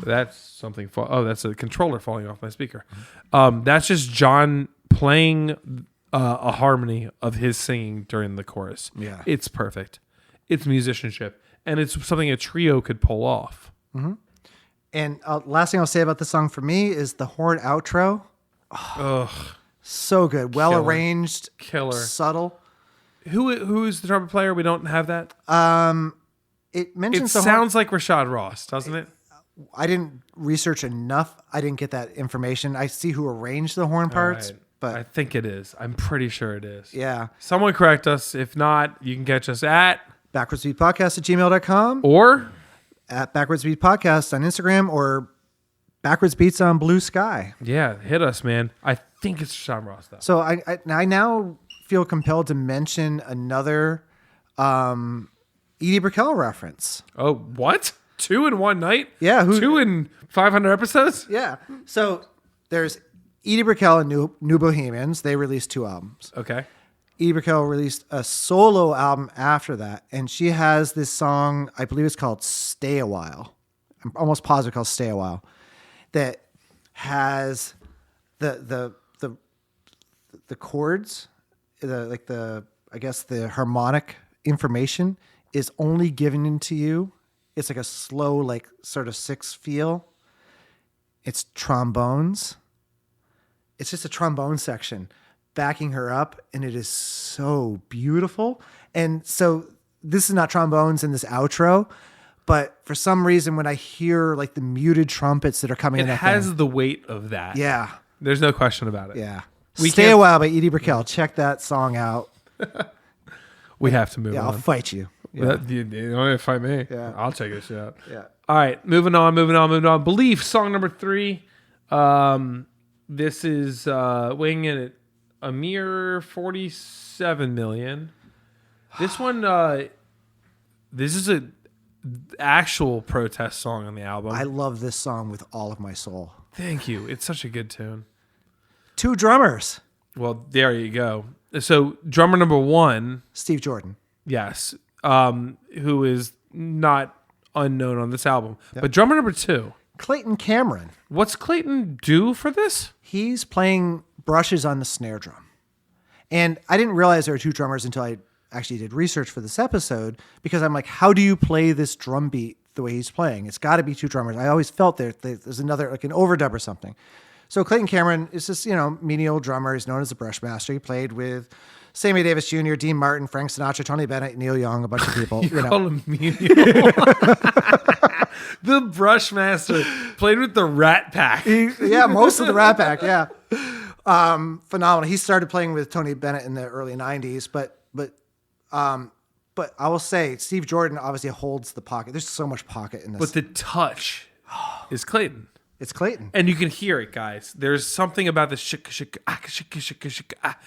That's something. That's a controller falling off my speaker. That's just John playing a harmony of his singing during the chorus. Yeah. It's perfect. It's musicianship. And it's something a trio could pull off. And last thing I'll say about this song for me is the horn outro. Ugh. So good. Well Killer. arranged. Killer. Subtle. Who is the trumpet player? We don't have that. It It mentions the sounds like Rashad Ross, doesn't it? I didn't research enough. I didn't get that information. I see who arranged the horn parts, Right. but I think it is. I'm pretty sure it is. yeah. Someone correct us. If not, you can catch us at Backwardsbeatpodcast@gmail.com, or at Backwards Beat Podcast on Instagram, or Backwards Beats on Blue Sky. Yeah, hit us, man. I think it's Sean Ross though. So I now feel compelled to mention another Edie Brickell reference. Oh, what? 2 in one night? Yeah, 2 in 500 episodes? Yeah. So there's Edie Brickell and New Bohemians. They released 2 albums. Okay. Edie Brickell released a solo album after that, and she has this song, I believe it's called Stay a While. I'm almost positive called Stay a While, that has the chords, I guess the harmonic information is only given into you. It's like a slow, like sort of 6 feel. It's trombones. It's just a trombone section backing her up, and it is so beautiful. And so this is not trombones in this outro, but for some reason when I hear like the muted trumpets that are coming in, It that has thing, the weight of that. yeah, There's no question about it. yeah. We Stay can't- a While by Edie Brickell. Check that song out. We have to move Yeah, on. I'll fight you. Yeah. You don't have to fight me. Yeah. I'll take a shot. Yeah. All right, moving on. Belief, song number 3. This is weighing in at a mere 47 million. This one, this is a actual protest song on the album. I love this song with all of my soul. Thank you. It's such a good tune. 2 drummers. Well, there you go. So drummer number 1, Steve Jordan. yes, who is not unknown on this album. But drummer number 2, Clayton Cameron. what's Clayton do for this? He's playing brushes on the snare drum. And I didn't realize there were 2 drummers until I actually did research for this episode, because I'm like, how do you play this drum beat the way he's playing? It's got to be 2 drummers. I always felt there's another, like an overdub or something. So Clayton Cameron is this, menial drummer. He's known as the brush master. He played with Sammy Davis Jr., Dean Martin, Frank Sinatra, Tony Bennett, Neil Young, a bunch of people. Call him menial. The Brushmaster played with the Rat Pack. Yeah, most of the Rat Pack, yeah. Phenomenal. He started playing with Tony Bennett in the early 90s, but I will say Steve Jordan obviously holds the pocket. There's so much pocket in this. But the touch is Clayton. It's Clayton. And you can hear it, guys. There's something about the shika shika ah, shika shika shika ah.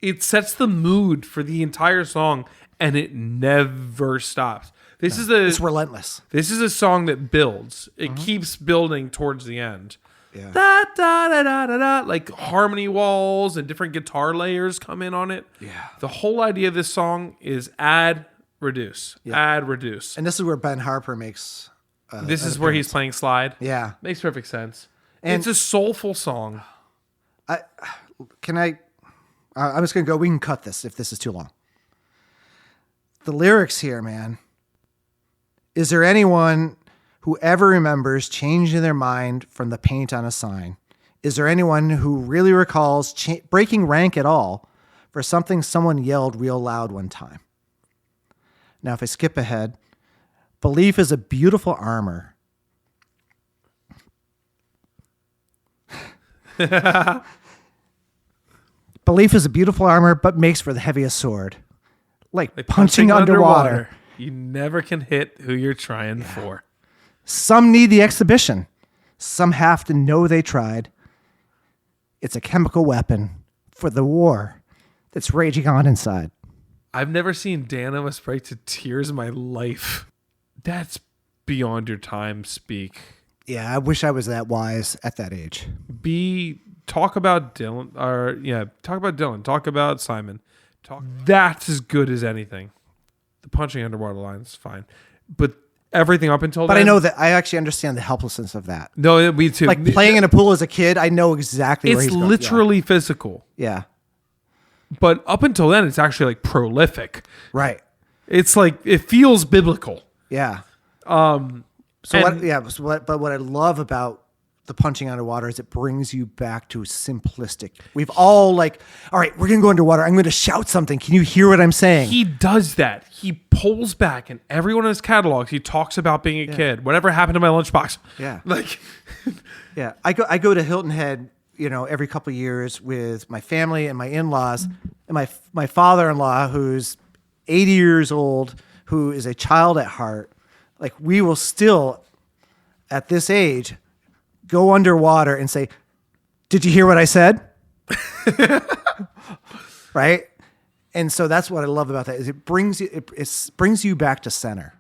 It sets the mood for the entire song, and it never stops. It's relentless. This is a song that builds. It keeps building towards the end. Yeah. Da, da, da, da, da, da, like harmony walls and different guitar layers come in on it. Yeah. The whole idea of this song is add, reduce, add, reduce. And this is where Ben Harper makes. This is where he's playing slide. Yeah. Makes perfect sense. And- it's a soulful song. I'm just going to go. We can cut this if this is too long. The lyrics here, man. Is there anyone who ever remembers changing their mind from the paint on a sign? Is there anyone who really recalls breaking rank at all for something someone yelled real loud one time? Now, if I skip ahead, belief is a beautiful armor. Belief is a beautiful armor, but makes for the heaviest sword. Like punching underwater. You never can hit who you're trying for. Some need the exhibition. Some have to know they tried. It's a chemical weapon for the war that's raging on inside. I've never seen Dan almost break to tears in my life. That's beyond your time speak. Yeah, I wish I was that wise at that age. Talk about Dylan, talk about Simon. That's as good as anything. The punching underwater line is fine, but everything up until But then, I know that I actually understand the helplessness of that. No, me too. Like playing in a pool as a kid, I know exactly where It's he's going. literally physical, Yeah. but up until then, it's actually like prolific. Right. It's like it feels biblical. Yeah. And- But what I love about the punching underwater is it brings you back to simplistic. We've all like, all right, we're going to go underwater. I'm going to shout something. Can you hear what I'm saying? He does that. He pulls back, and every one of his catalogs, he talks about being a kid. Whatever happened to my lunchbox? Yeah. Like, Yeah. I go to Hilton Head, every couple of years with my family and my in-laws, and my father-in-law, who's 80 years old, who is a child at heart. Like, we will still, at this age, go underwater and say, "Did you hear what I said?" Right? And so that's what I love about that is it brings you back to center.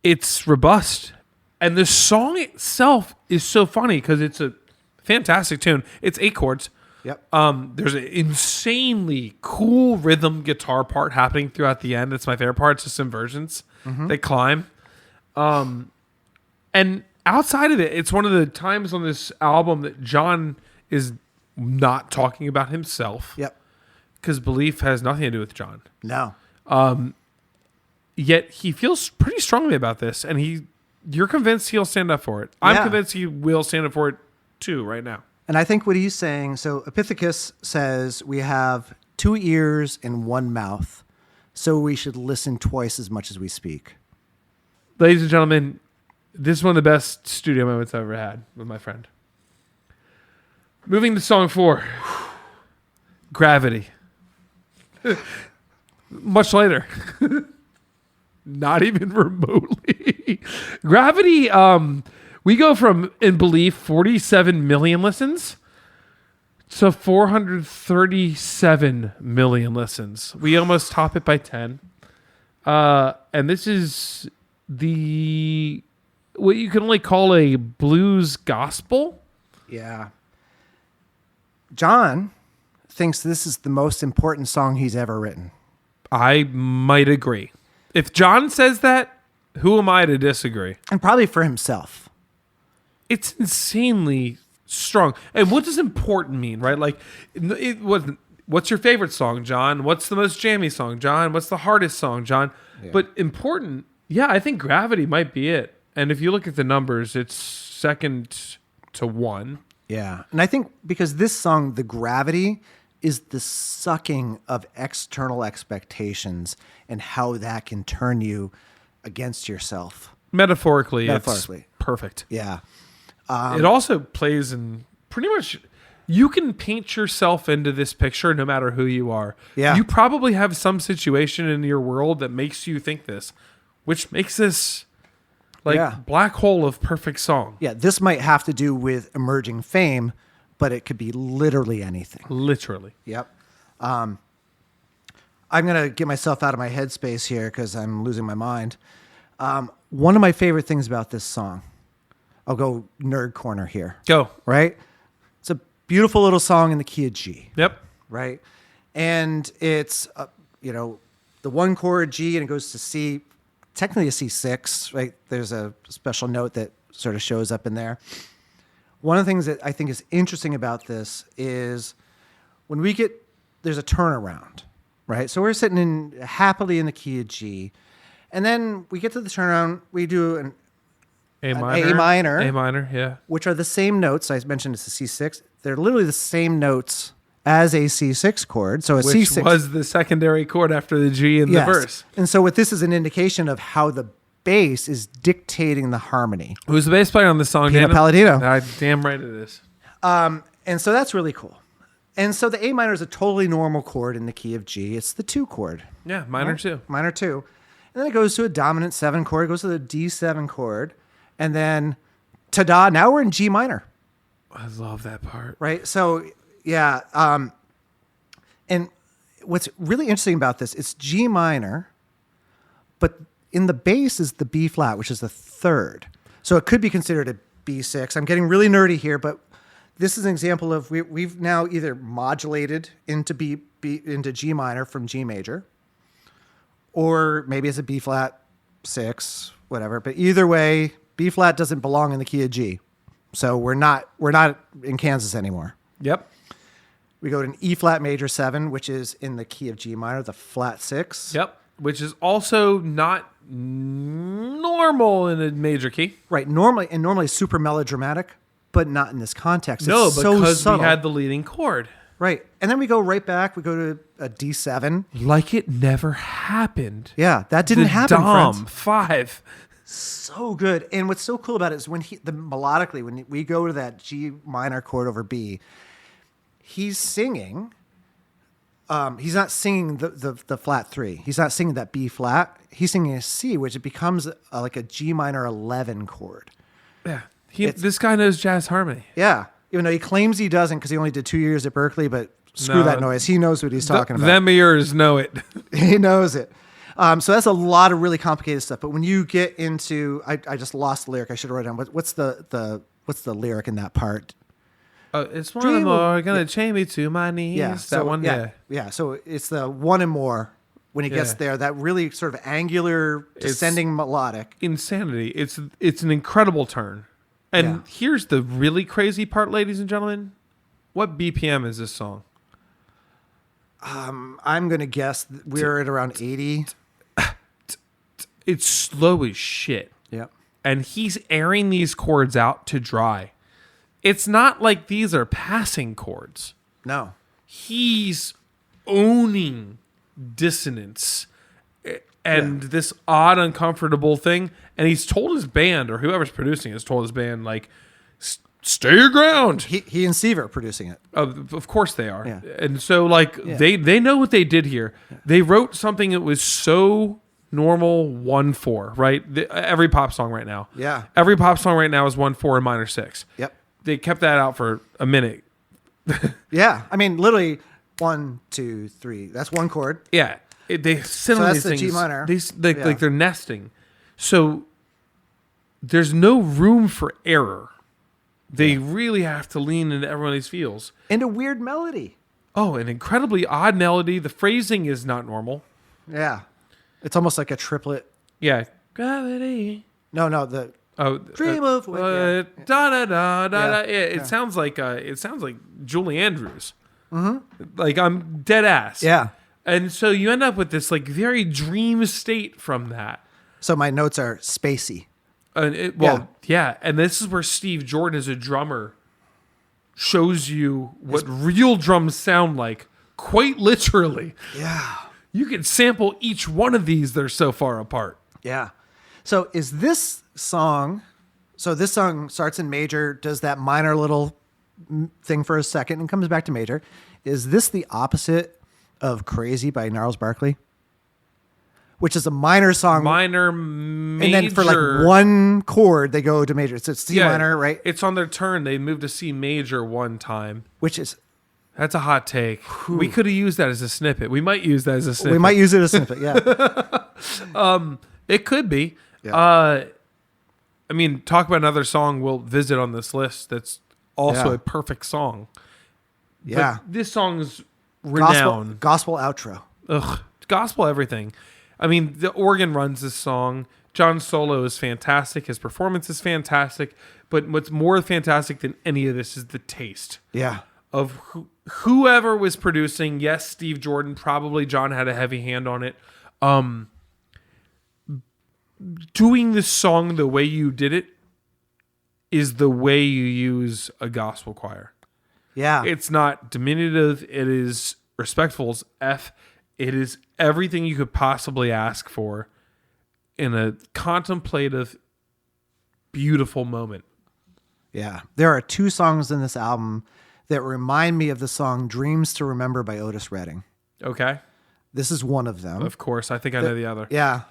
It's robust. And the song itself is so funny because it's a fantastic tune. It's 8 chords. Yep. There's an insanely cool rhythm guitar part happening throughout the end. It's my favorite part. It's just inversions. They climb. And outside of it, it's one of the times on this album that John is not talking about himself. Yep. Because belief has nothing to do with John. No. Yet he feels pretty strongly about this, and you're convinced he'll stand up for it. I'm convinced he will stand up for it too right now. And I think what he's saying, so Epithecus says we have 2 ears and 1 mouth, so we should listen twice as much as we speak. Ladies and gentlemen, this is one of the best studio moments I've ever had with my friend. Moving to song 4, Gravity. Much later. Not even remotely. Gravity, we go from, in belief, 47 million listens to 437 million listens. We almost top it by 10. And this is what you can only call a blues gospel. Yeah. John thinks this is the most important song he's ever written. I might agree. If John says that, who am I to disagree? And probably for himself. It's insanely strong. And what does important mean, right? Like, what's your favorite song, John? What's the most jammy song, John? What's the hardest song, John? Yeah. But important, I think Gravity might be it. And if you look at the numbers, it's second to 1. Yeah. And I think because this song, the gravity, is the sucking of external expectations and how that can turn you against yourself. Metaphorically. It's perfect. Yeah. It also plays in pretty much, you can paint yourself into this picture no matter who you are. Yeah. You probably have some situation in your world that makes you think this, which makes this black hole of perfect song. Yeah. This might have to do with emerging fame, but it could be literally anything. Literally. Yep. I'm going to get myself out of my headspace here because I'm losing my mind. One of my favorite things about this song, I'll go nerd corner here. Go. Right? It's a beautiful little song in the key of G. Yep. Right? And it's, the 1 chord G and it goes to C, technically a C6, right? There's a special note that sort of shows up in there. One of the things that I think is interesting about this is when there's a turnaround, right? So we're sitting happily in the key of G, and then we get to the turnaround, we do an A minor, yeah. Which are the same notes. I mentioned it's a C6. They're literally the same notes as a C6 chord. So a C6 was the secondary chord after the G in the verse. And so what this is an indication of how the bass is dictating the harmony. Who's the bass player on this song? Pino Palladino. Damn right it is. And so that's really cool. And so the A minor is a totally normal chord in the key of G. It's the 2 chord. Yeah, minor 2. Minor 2. And then it goes to a dominant 7 chord. It goes to the D7 chord. And then, ta-da, now we're in G minor. I love that part. Right? So, yeah. And what's really interesting about this, it's G minor, but in the bass is the B flat, which is the 3rd. So it could be considered a B6. I'm getting really nerdy here, but this is an example of we've now either modulated into into G minor from G major, or maybe it's a B flat 6, whatever. But either way, B flat doesn't belong in the key of G. So we're not in Kansas anymore. Yep. We go to an E flat major 7, which is in the key of G minor, the flat 6. Yep. Which is also not normal in a major key. Right. Normally super melodramatic, but not in this context. No, it's because so we had the leading chord. Right. And then we go right back. We go to a D7. Like it never happened. Yeah, that didn't happen, friends. 5. So good. And what's so cool about it is melodically, when we go to that G minor chord over B, he's singing. He's not singing the flat 3. He's not singing that B flat. He's singing a C, which it becomes like a G minor 11 chord. Yeah. This guy knows jazz harmony. Yeah. Even though he claims he doesn't because he only did 2 years at Berkeley, but screw No. that noise. He knows what he's talking about. Them ears know it. He knows it. So that's a lot of really complicated stuff. But when you get into, I just lost the lyric. I should have wrote it down. What's the lyric in that part? It's one more gonna chain me to my knees. Yeah, That one. Yeah. So it's the one and more when he gets Yeah. there. That really sort of angular descending melodic. Insanity. It's an incredible turn. And Yeah. here's the really crazy part, ladies and gentlemen. What BPM is this song? I'm gonna guess we're at around 80. It's slow as shit. Yep. And he's airing these chords out to dry. It's not like these are passing chords. No. He's owning dissonance and this odd, uncomfortable thing. And he's told his band, or whoever's producing it, has told his band, like, stay your ground. He and Steve are producing it. Of course they are. Yeah. And so, like, they know what they did here. Yeah. They wrote something that was so normal 1/4, right? Every pop song right now. Yeah. Every pop song right now is 1/4 and minor 6. Yep. They kept that out for a minute. Yeah. I mean, literally 1, 2, 3. That's one chord. Yeah. They sit on that's these the things. G minor. Like they're nesting. So there's no room for error. They really have to lean into every one of these feels. And a weird melody. Oh, an incredibly odd melody. The phrasing is not normal. Yeah. It's almost like a triplet. Yeah. Gravity. No, Dream of da da da da da. It sounds like Julie Andrews. Mm-hmm. Like, I'm dead ass. Yeah. And so you end up with this like very dream state from that. So my notes are spacey. And and this is where Steve Jordan as a drummer shows you what real drums sound like, quite literally. Yeah. You can sample each one of these, they're so far apart. Yeah. So is this song, this song starts in major, does that minor little thing for a second and comes back to major. Is this the opposite of Crazy by Gnarls Barkley? Which is a minor song. Minor, major. And then for like one chord, they go to major. So it's C minor, right? It's on their turn. They moved to C major one time. Which is... That's a hot take. Whew. We could have used that as a snippet. We might use that as a snippet. We might use it as a snippet, yeah. It could be. Yeah. I mean, talk about another song we'll visit on this list that's also a perfect song. Yeah. But this song's renowned. Gospel outro. Ugh. Gospel everything. I mean, the organ runs this song. John's solo is fantastic. His performance is fantastic. But what's more fantastic than any of this is the taste. Yeah. Of whoever was producing. Yes, Steve Jordan. Probably John had a heavy hand on it. Doing this song the way you did it is the way you use a gospel choir. Yeah. It's not diminutive. It is respectful as F. It is everything you could possibly ask for in a contemplative, beautiful moment. Yeah. There are 2 songs in this album that remind me of the song Dreams to Remember by Otis Redding. Okay. This is one of them. Of course. I think I know the other. Yeah.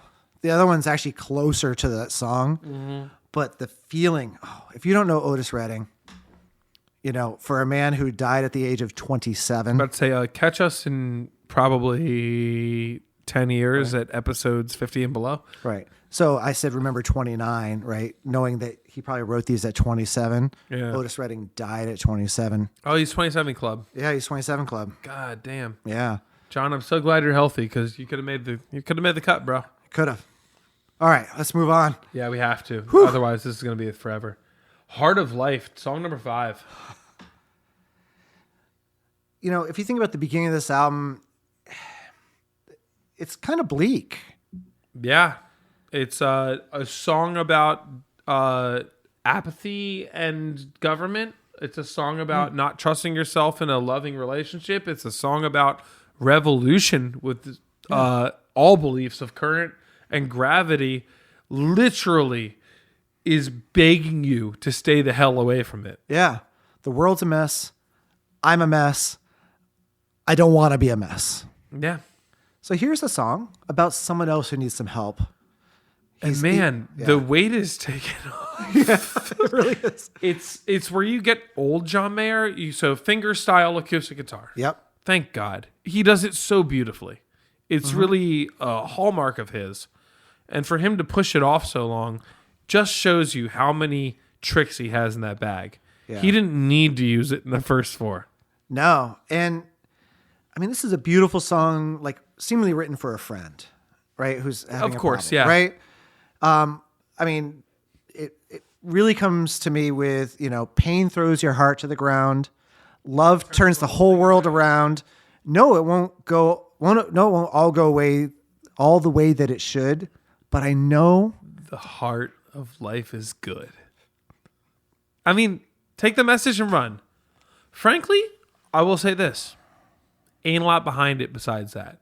The other one's actually closer to that song. But the feeling, if you don't know Otis Redding, for a man who died at the age of 27. I'd say catch us in probably 10 years at episodes 50 and below. Right. So I said, remember 29, right? Knowing that he probably wrote these at 27. Yeah. Otis Redding died at 27. Oh, he's 27 Club. Yeah, he's 27 Club. God damn. Yeah. John, I'm so glad you're healthy because you could have made the cut, bro. Could have. All right, let's move on. Yeah, we have to. Otherwise, this is going to be forever. Heart of Life, song number 5. If you think about the beginning of this album, it's kind of bleak. Yeah. It's a song about apathy and government. It's a song about not trusting yourself in a loving relationship. It's a song about revolution with all beliefs of current and gravity. Literally is begging you to stay the hell away from it. Yeah. The world's a mess. I'm a mess. I don't want to be a mess. Yeah. So here's a song about someone else who needs some help. The weight is taken off. It really is. It's where you get old John Mayer. So finger style acoustic guitar. Yep. Thank God. He does it so beautifully. It's really a hallmark of his. And for him to push it off so long just shows you how many tricks he has in that bag. Yeah. He didn't need to use it in the first four. No. And I mean, this is a beautiful song, like seemingly written for a friend, right? Who's having Of course, problem, yeah. right? I mean, it really comes to me with, pain throws your heart to the ground. Love turns the whole world around. No, it won't all go away all the way that it should. But I know The heart of life is good. I mean, take the message and run. Frankly, I will say this. Ain't a lot behind it besides that.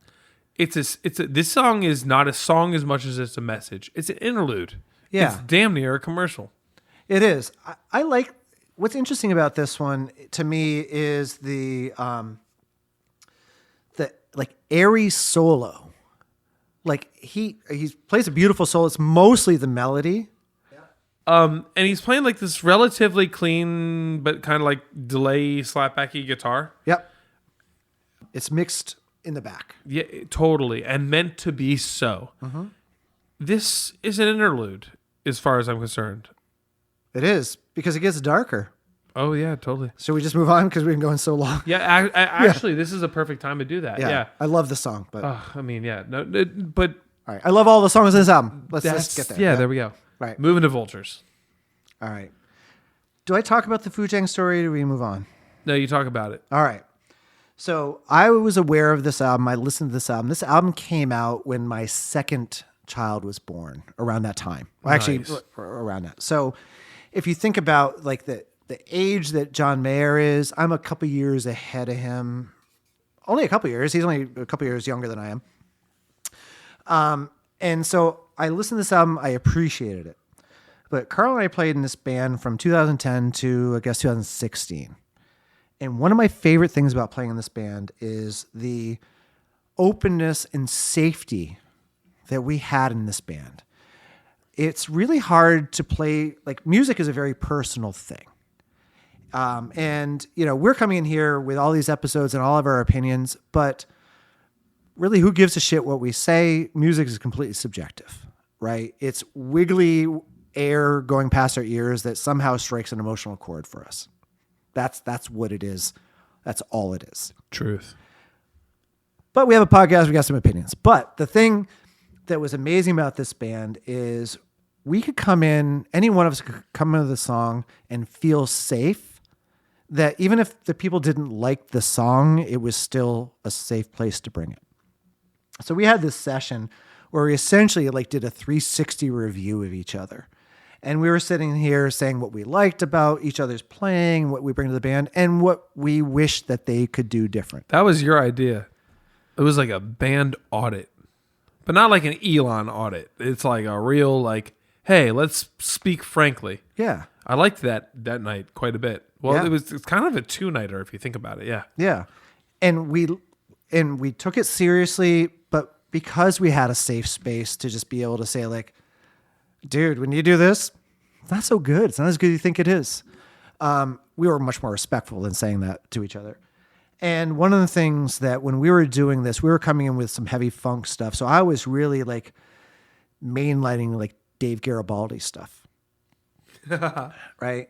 This song is not a song as much as it's a message. It's an interlude. Yeah. It's damn near a commercial. it is. I like what's interesting about this one to me is the like airy solo. Like he plays a beautiful solo. It's mostly the melody. And he's playing like this relatively clean but kind of like delay slapbacky guitar. Yep. It's mixed in the back. Yeah, totally, and meant to be so. Mm-hmm. This is an interlude, as far as I'm concerned. It is because it gets darker. Oh yeah, totally. Should we just move on because we've been going so long? Yeah, actually, this is a perfect time to do that. Yeah. I love the song, but I mean, yeah, no, but all right. I love all the songs in this album. Let's get there. Yeah, there we go. Right. Moving to Vultures. All right. Do I talk about the Fujang story or do we move on? No, you talk about it. All right. So I was aware of this album. I listened to this album. This album came out when my second child was born, around that time. Well, actually, Nice. around that. So if you think about like the age that John Mayer is, I'm a couple years ahead of him. Only a couple years. He's only a couple years younger than I am. And so I listened to this album. I appreciated it. But Carl and I played in this band from 2010 to, I guess, 2016. And one of my favorite things about playing in this band is the openness and safety that we had in this band. It's really hard to play, like music is a very personal thing. And, we're coming in here with all these episodes and all of our opinions, but really who gives a shit what we say? Music is completely subjective, right? It's wiggly air going past our ears that somehow strikes an emotional chord for us. That's what it is. That's all it is. Truth. But we have a podcast. We got some opinions. But the thing that was amazing about this band is we could come in, any one of us could come into the song and feel safe that even if the people didn't like the song, it was still a safe place to bring it. So we had this session where we essentially like did a 360 review of each other. And we were sitting here saying what we liked about each other's playing, what we bring to the band, and what we wish that they could do different. That was your idea. It was like a band audit, but not like an Elon audit. It's like a real like, hey, let's speak frankly. Yeah. I liked that night quite a bit. Well, Yeah. it's kind of a two-nighter if you think about it. Yeah. Yeah. And we took it seriously, but because we had a safe space to just be able to say like, dude, when you do this, it's not so good. It's not as good as you think it is. We were much more respectful than saying that to each other. And one of the things that when we were doing this, we were coming in with some heavy funk stuff. So I was really like mainlining like Dave Garibaldi stuff, right?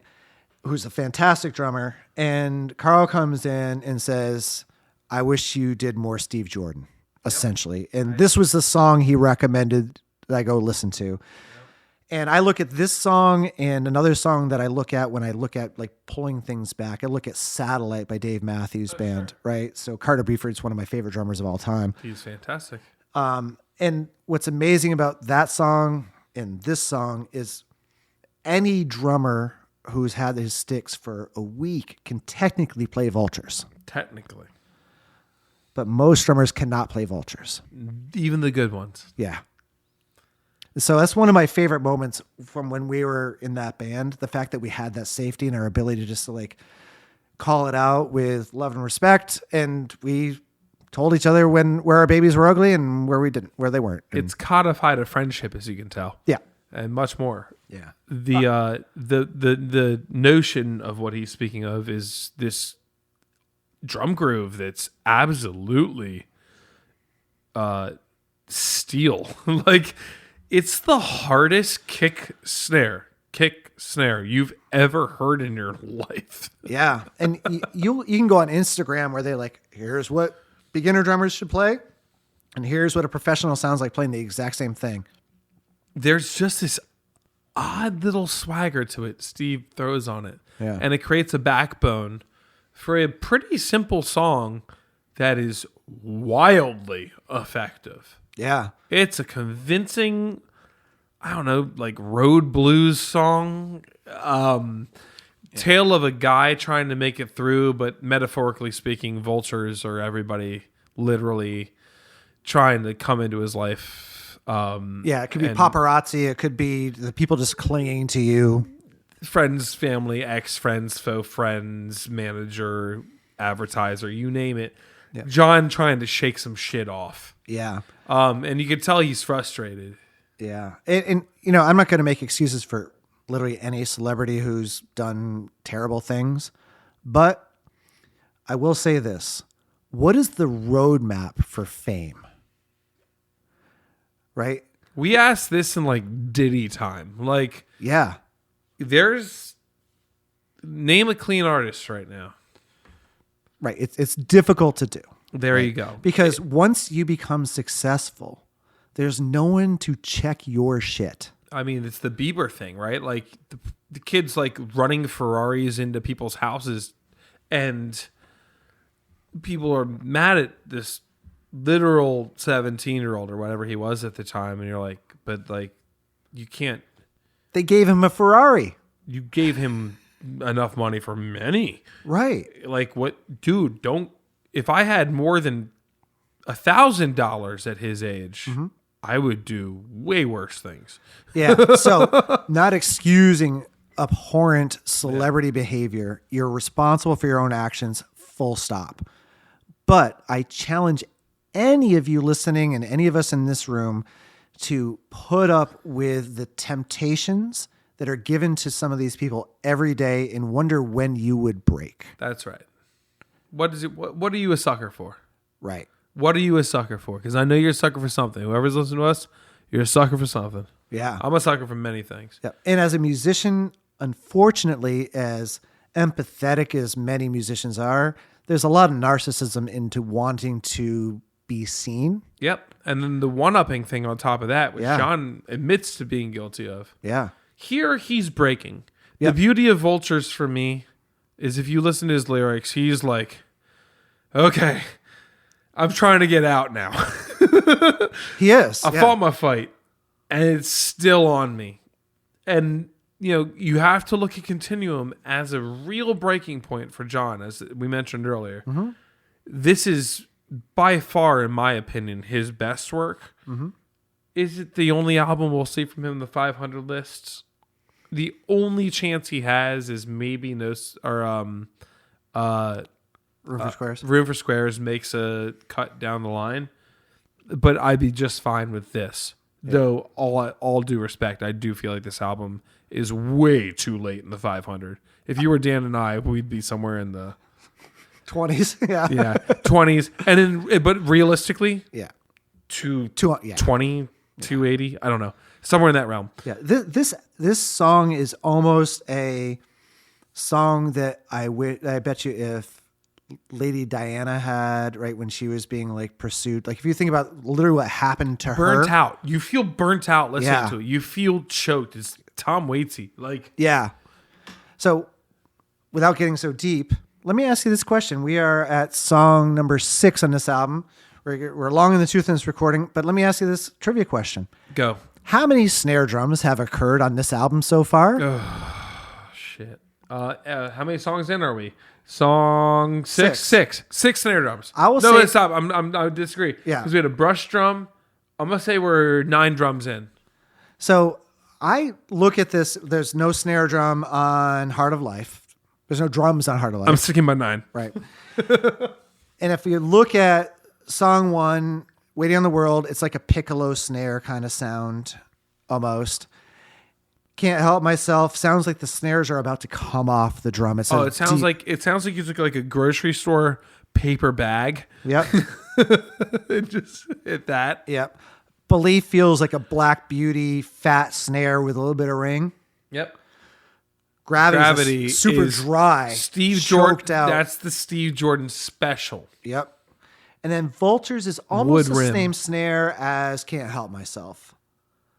Who's a fantastic drummer. And Carl comes in and says, I wish you did more Steve Jordan, essentially. And this was the song he recommended that I go listen to. And I look at this song and another song that I look at when I look at like pulling things back. I look at Satellite by Dave Matthews Band, right? So Carter Beauford's one of my favorite drummers of all time. He's fantastic. And what's amazing about that song and this song is any drummer who's had his sticks for a week can technically play Vultures. Technically. But most drummers cannot play Vultures. Even the good ones. Yeah. So that's one of my favorite moments from when we were in that band. The fact that we had that safety and our ability to just to like call it out with love and respect. And we told each other where our babies were ugly and where they weren't. And It's codified a friendship, as you can tell. yeah. And much more. Yeah. The notion of what he's speaking of is this drum groove that's absolutely steel. Like, it's the hardest kick snare you've ever heard in your life. Yeah. And you can go on Instagram where they're like, here's what beginner drummers should play, and here's what a professional sounds like playing the exact same thing. There's just this odd little swagger to it Steve throws on it. Yeah. And it creates a backbone for a pretty simple song that is wildly effective. Yeah. It's a convincing, I don't know, like road blues song. Tale of a guy trying to make it through, but metaphorically speaking, vultures are everybody literally trying to come into his life. Yeah, it could be paparazzi. It could be the people just clinging to you. Friends, family, ex-friends, faux friends, manager, advertiser, you name it. Yeah. John trying to shake some shit off. Yeah. And you can tell he's frustrated. Yeah. And I'm not going to make excuses for literally any celebrity who's done terrible things, but I will say this. What is the roadmap for fame? Right? We asked this in like Diddy time. Like, Yeah. name a clean artist right now. Right. It's difficult to do. There you go. Because once you become successful, there's no one to check your shit. I mean, it's the Bieber thing, right? Like the kids like running Ferraris into people's houses, and people are mad at this literal 17-year-old or whatever he was at the time, and you're like, but like, you can't. They gave him a Ferrari. You gave him enough money for many. Right. Like, what, dude? Don't. If I had more than $1,000 at his age, I would do way worse things. Yeah. So, not excusing abhorrent celebrity behavior. You're responsible for your own actions, full stop. But I challenge any of you listening and any of us in this room to put up with the temptations that are given to some of these people every day and wonder when you would break. That's right. What is it? What are you a sucker for? Right. What are you a sucker for? Because I know you're a sucker for something. Whoever's listening to us, you're a sucker for something. Yeah. I'm a sucker for many things. Yeah. And as a musician, unfortunately, as empathetic as many musicians are, there's a lot of narcissism into wanting to be seen. Yep. And then the one-upping thing on top of that, which Yeah. John admits to being guilty of. Yeah. Here, he's breaking. Yep. The beauty of Vultures for me is if you listen to his lyrics, he's like, okay, I'm trying to get out now. He is. I fought my fight, and it's still on me. And, you have to look at Continuum as a real breaking point for John, as we mentioned earlier. Mm-hmm. This is by far, in my opinion, his best work. Mm-hmm. Is it the only album we'll see from him in the 500 lists? The only chance he has is maybe Room for Squares. Room for Squares makes a cut down the line, but I'd be just fine with this. Yeah. Though all due respect, I do feel like this album is way too late in the 500. If you were Dan and I, we'd be somewhere in the 20s. Yeah. 20s, and then but realistically, Yeah. 220, 280, I don't know, somewhere in that realm. Yeah. This song is almost a song that I bet you if Lady Diana had, right, when she was being like pursued, like if you think about literally what happened to her. Burnt out. You feel burnt out listening Yeah. to it. You feel choked. It's Tom Waitsy. Like, Yeah. So without getting so deep, let me ask you this question. We are at song number 6 on this album. We're long in the tooth in this recording, but let me ask you this trivia question. go. How many snare drums have occurred on this album so far? Shit. How many songs in are we? Song six. Six. Six snare drums. I will no, say- stop. I disagree. Yeah. Because we had a brush drum. I'm gonna say we're 9 drums in. So I look at this. There's no snare drum on Heart of Life. There's no drums on Heart of Life. I'm sticking by 9. Right. And if you look at song 1, Waiting on the World, it's like a piccolo snare kind of sound almost. Can't Help Myself sounds like the snares are about to come off the drum. It's it sounds like you took like a grocery store paper bag. Yep. It just hit that. Yep. Belief feels like a Black Beauty fat snare with a little bit of ring. Yep. Gravity is super is dry. Steve choked Jordan. out. That's the Steve Jordan special. Yep. And then Vultures is almost Wood the rim. same snare as Can't Help Myself.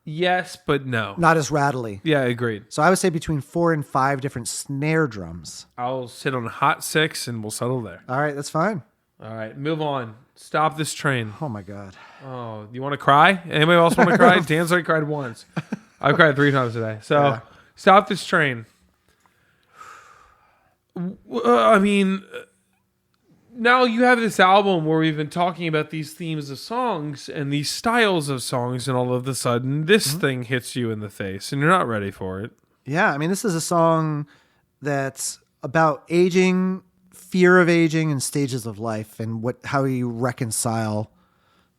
Yes, but no. Not as rattly. Yeah, agreed. So I would say between 4 and 5 different snare drums. I'll sit on hot 6 and we'll settle there. All right, that's fine. All right, move on. Stop this train. Oh my God. Oh, you want to cry? Anybody else want to cry? Dan's already cried once. I've cried 3 times today. So Yeah. stop this train. I mean, now you have this album where we've been talking about these themes of songs and these styles of songs, and all of a sudden this thing hits you in the face and you're not ready for it. Yeah, I mean, this is a song that's about aging, fear of aging, and stages of life, and how you reconcile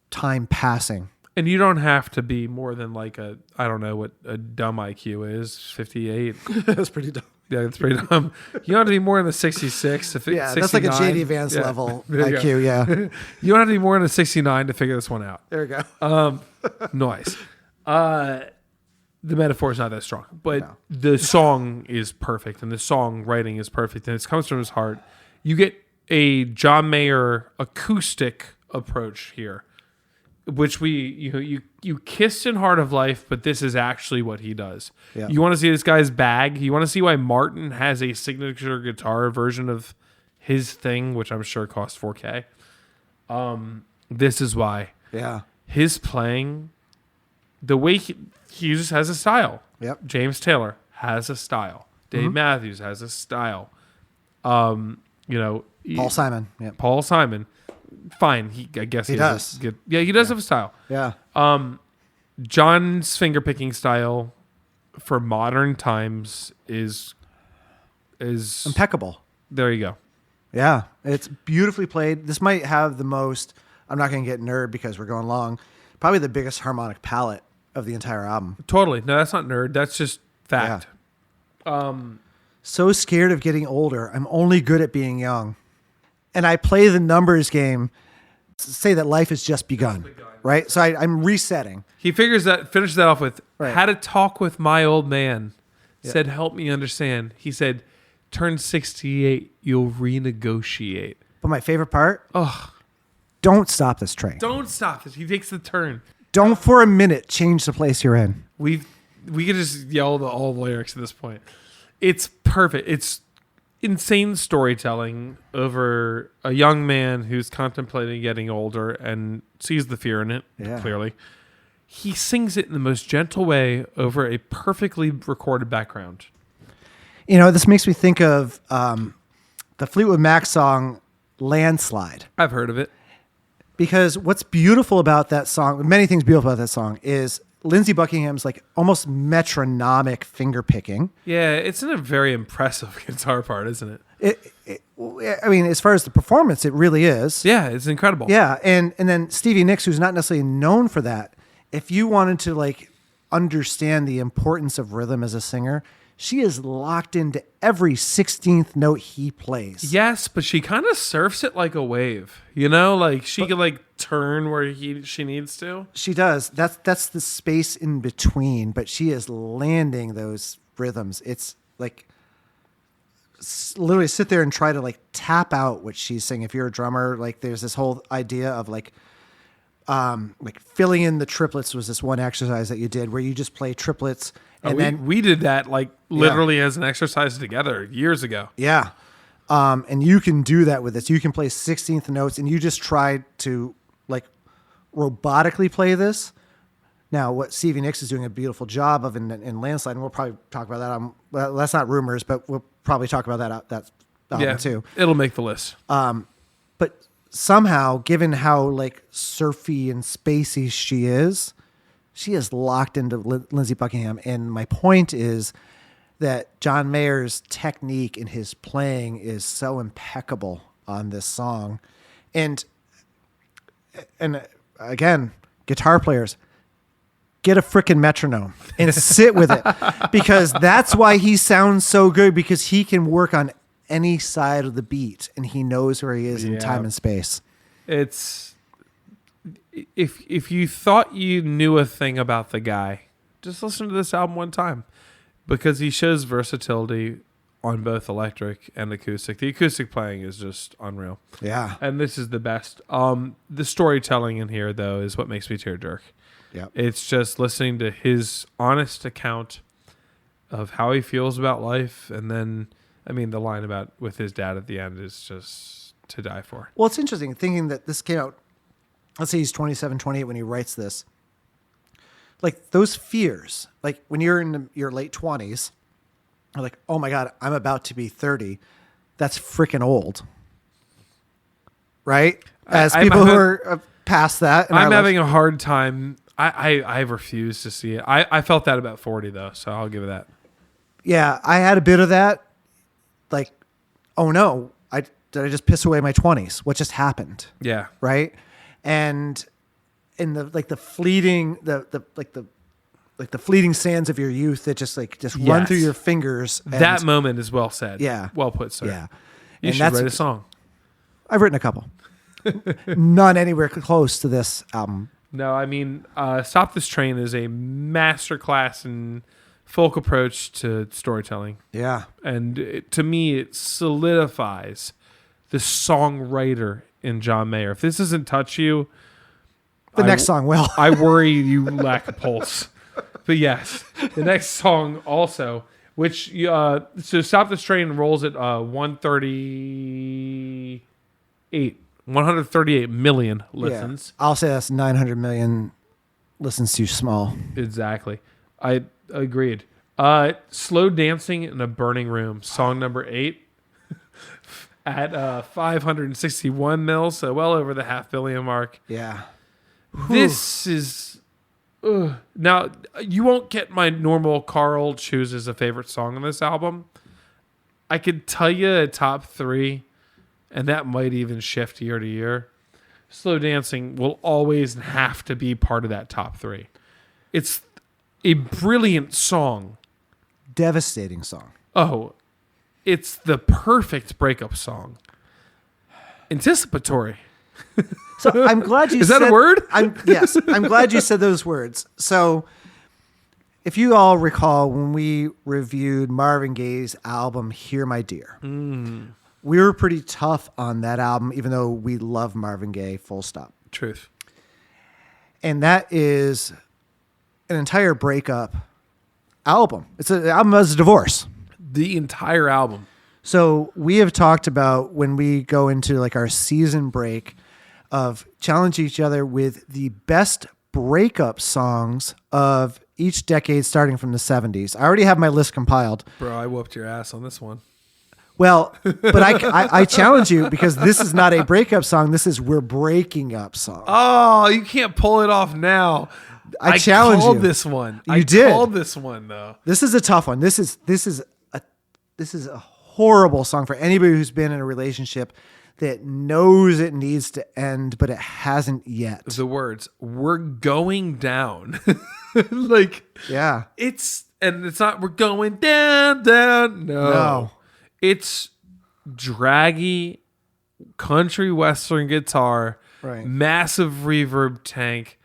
time passing. And you don't have to be more than like I don't know what a dumb IQ is, 58. That's pretty dumb. Yeah, it's pretty dumb. You don't have to be more than a 66 to 69. Yeah, that's like a JD Vance level There you IQ. go. Yeah, You don't have to be more than a 69 to figure this one out. there we go. Nice. The metaphor is not that strong, but the song is perfect, and the songwriting is perfect, and it comes from his heart. You get a John Mayer acoustic approach here, which you kissed in Heart of Life, but this is actually what he does. Yeah. You want to see this guy's bag. You want to see why Martin has a signature guitar version of his thing, which I'm sure costs $4K. This is why. Yeah. His playing, the way he just has a style. Yep. James Taylor has a style. Dave Matthews has a style. Paul Simon. Yep. Paul Simon, fine. I guess He has does. a good, he does have a style. Yeah. John's finger picking style for modern times is Impeccable. there. You go. Yeah, it's beautifully played. This might have the most, I'm not going to get nerd because we're going long, probably the biggest harmonic palette of the entire album. Totally. No, that's not nerd. That's just fact. So scared of getting older. I'm only good at being young. And I play the numbers game, say that life has just begun, right? So I'm resetting. He finishes that off with, Right. had a talk with my old man, said, help me understand. He said, turn 68, you'll renegotiate. But my favorite part, Ugh. don't stop this train. Don't stop this. He takes the turn. Don't for a minute change the place you're in. We could just yell all the lyrics at this point. It's perfect. It's insane storytelling over a young man who's contemplating getting older and sees the fear in it, Yeah. clearly. He sings it in the most gentle way over a perfectly recorded background. You know, this makes me think of the Fleetwood Mac song Landslide. I've heard of it. Because what's beautiful about that song, many things beautiful about that song, is Lindsey Buckingham's like almost metronomic finger picking. Yeah, it's in a very impressive guitar part, isn't it? I mean, as far as the performance, it really is. Yeah, it's incredible. Yeah, and then Stevie Nicks, who's not necessarily known for that, if you wanted to like understand the importance of rhythm as a singer, she is locked into every 16th note he plays. Yes, but she kind of surfs it like a wave. You know, like she could like turn where she needs to. She does. That's the space in between, but she is landing those rhythms. It's like literally sit there and try to like tap out what she's saying. If you're a drummer, like there's this whole idea of like filling in the triplets was this one exercise that you did where you just play triplets and then we did that like literally as an exercise together years ago. yeah. And you can do that with this. You can play 16th notes and you just try to like robotically play this. Now, what Stevie Nicks is doing a beautiful job of in Landslide, and we'll probably talk about that. Well, that's not rumors, but we'll probably talk about that album too. It'll make the list. But somehow, given how like surfy and spacey she is locked into Lindsey Buckingham. And my point is that John Mayer's technique in his playing is so impeccable on this song. And again, guitar players, get a freaking metronome and sit with it, because that's why he sounds so good, because he can work on any side of the beat and he knows where he is in time and space. It's if you thought you knew a thing about the guy, just listen to this album one time, because he shows versatility on both electric and acoustic. The acoustic playing is just unreal. Yeah. And this is the best. The storytelling in here, though, is what makes me tear jerk. Yep. It's just listening to his honest account of how he feels about life. And then, I mean, the line about with his dad at the end is just to die for. Well, it's interesting thinking that this came out, let's say he's 27, 28 when he writes this. Like those fears, like when you're in your late 20s, you're like, oh my God, I'm about to be 30. That's freaking old. Right? As people who are past that. I'm having a hard time. I refuse to see it. I felt that about 40 though, so I'll give it that. Yeah, I had a bit of that. Like, oh no, did I just piss away my 20s? What just happened? Yeah. Right? And in the fleeting the fleeting sands of your youth that just run through your fingers. That moment is well said. Yeah. Well put, sir. Yeah. You should write a song. I've written a couple. None anywhere close to this album. No, I mean, Stop This Train is a masterclass in folk approach to storytelling. Yeah. And to me, it solidifies the songwriter in John Mayer. If this doesn't touch you, the next song will. I worry you lack a pulse. But yes, the next song also, which so Stop This Train rolls at 138 million listens. Yeah. I'll say that's 900 million listens too small. Exactly. I agreed. Slow Dancing in a Burning Room, song number 8 at 561 mils, so well over the 500 million mark. Yeah. This is... Now, you won't get my normal Carl chooses a favorite song on this album. I could tell you a top 3, and that might even shift year to year. Slow Dancing will always have to be part of that top 3. It's a brilliant song. Devastating song. Oh, it's the perfect breakup song. Anticipatory. So I'm glad you Is said... that a word? Yes, I'm glad you said those words. So if you all recall when we reviewed Marvin Gaye's album, Hear My Dear, we were pretty tough on that album, even though we love Marvin Gaye, full stop. Truth. And that is an entire breakup album. It's an album as a divorce. The entire album. So we have talked about when we go into like our season break of challenge each other with the best breakup songs of each decade starting from the 70s. I already have my list compiled. Bro, I whooped your ass on this one. Well, but I challenge you because this is not a breakup song. This is We're Breaking Up song. Oh, you can't pull it off now. I challenge called you. This one. You did. I called this one though. This is a tough one. This is a horrible song for anybody who's been in a relationship that knows it needs to end, but it hasn't yet. The words, we're going down. Like, yeah. It's not, we're going down. No. It's draggy country western guitar, right. Massive reverb tank,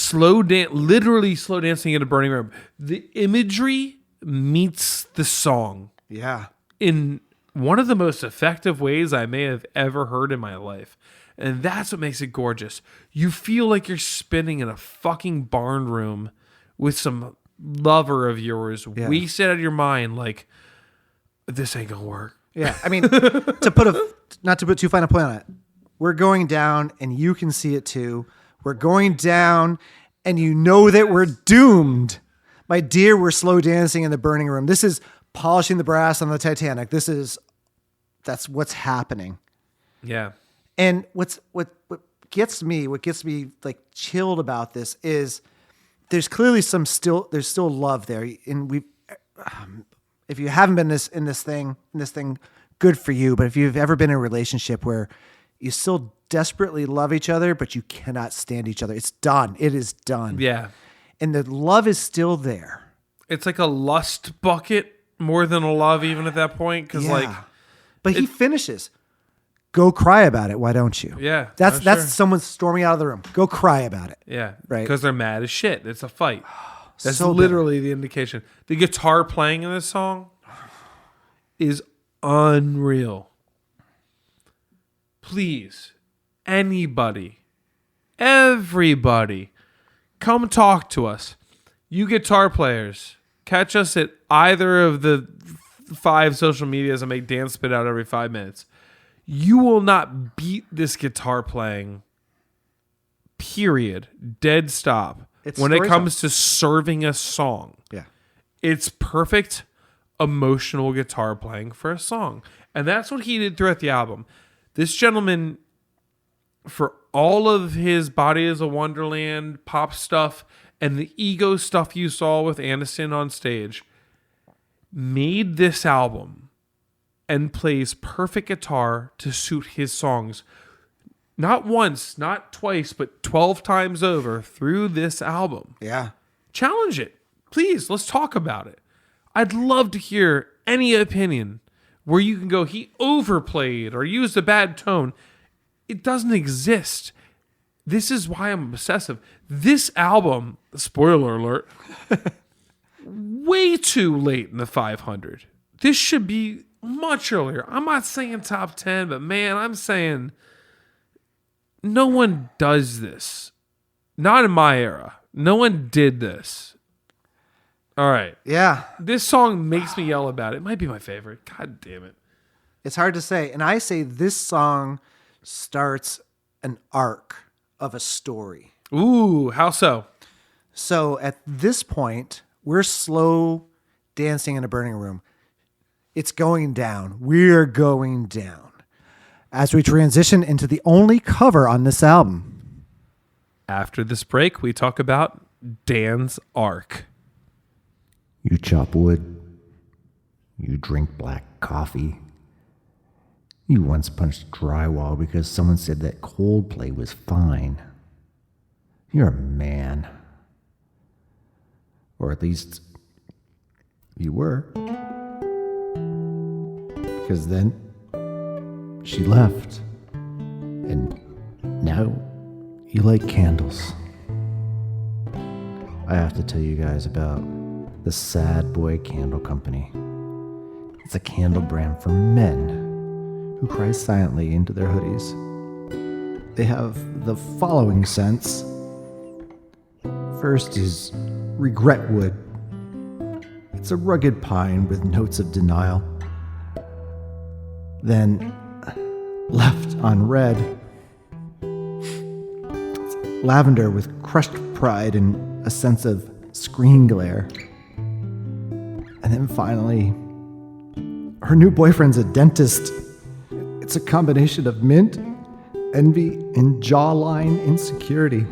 literally slow dancing in a burning room. The imagery meets the song. Yeah. In one of the most effective ways I may have ever heard in my life. And that's what makes it gorgeous. You feel like you're spinning in a fucking barn room with some lover of yours. Yeah. Wasted out of your mind like, this ain't gonna work. Yeah. I mean, not to put too fine a point on it, we're going down and you can see it too. We're going down and you know that we're doomed. My dear, we're slow dancing in the burning room. This is polishing the brass on the Titanic. That's what's happening. Yeah. And what gets me like chilled about this is there's clearly there's still love there. And if you haven't been in this thing, good for you. But if you've ever been in a relationship where You still desperately love each other, but you cannot stand each other. It's done. It is done. Yeah. And the love is still there. It's like a lust bucket more than a love even at that point. Because but he finishes. Go cry about it. Why don't you? Yeah. That's someone storming out of the room. Go cry about it. Yeah. Right. Because they're mad as shit. It's a fight. That's So literally the indication. The guitar playing in this song is unreal. Please, anybody, everybody, come talk to us. You guitar players, catch us at either of the 5 social medias and make Dan spit out every 5 minutes. You will not beat this guitar playing, period. Dead stop. When it comes to serving a song. Yeah. It's perfect emotional guitar playing for a song. And that's what he did throughout the album. This gentleman, for all of his Body is a Wonderland pop stuff and the ego stuff you saw with Aniston on stage, made this album and plays perfect guitar to suit his songs. Not once, not twice, but 12 times over through this album. Yeah. Challenge it. Please, let's talk about it. I'd love to hear any opinion where you can go, he overplayed or used a bad tone. It doesn't exist. This is why I'm obsessive. This album, spoiler alert, way too late in the 500. This should be much earlier. I'm not saying top 10, but man, I'm saying no one does this. Not in my era. No one did this. All right. Yeah. This song makes me yell about it. It might be my favorite. God damn it. It's hard to say. And I say this song starts an arc of a story. Ooh, how so? So at this point, we're slow dancing in a burning room. It's going down. We're going down. As we transition into the only cover on this album. After this break, we talk about Dan's arc. You chop wood. You drink black coffee. You once punched drywall because someone said that Coldplay was fine. You're a man. Or at least you were. Because then she left. And now you like candles. I have to tell you guys about the Sad Boy Candle Company. It's a candle brand for men who cry silently into their hoodies. They have the following scents. First is regret wood. It's a rugged pine with notes of denial. Then, left on red, it's lavender with crushed pride and a sense of screen glare. And then finally, her new boyfriend's a dentist. It's a combination of mint, envy, and jawline insecurity.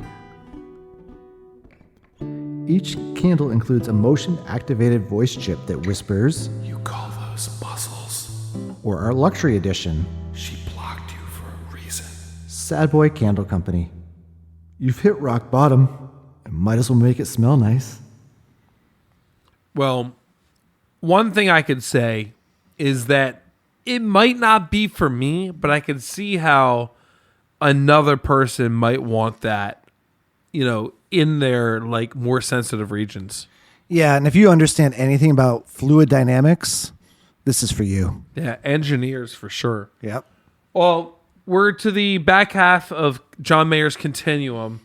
Each candle includes a motion-activated voice chip that whispers, You call those muscles? or our luxury edition, She blocked you for a reason. Sad Boy Candle Company. You've hit rock bottom, and might as well make it smell nice. Well, one thing I could say is that it might not be for me, but I can see how another person might want that, in their like more sensitive regions. Yeah, and if you understand anything about fluid dynamics, this is for you. Yeah, engineers for sure. Yep. Well, we're to the back half of John Mayer's Continuum,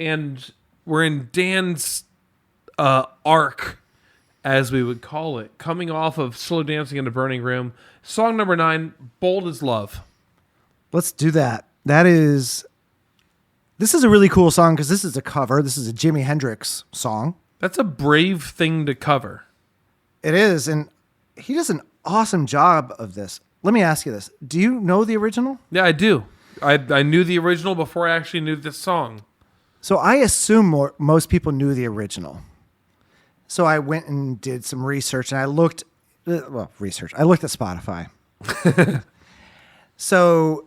and we're in Dan's arc, as we would call it, coming off of Slow Dancing in a Burning Room. Song number 9, Bold as Love. Let's do that. This is a really cool song because this is a cover. This is a Jimi Hendrix song. That's a brave thing to cover. It is, and he does an awesome job of this. Let me ask you this. Do you know the original? Yeah, I do. I knew the original before I actually knew this song. So I assume most people knew the original. So I went and did some research, and I looked at Spotify. So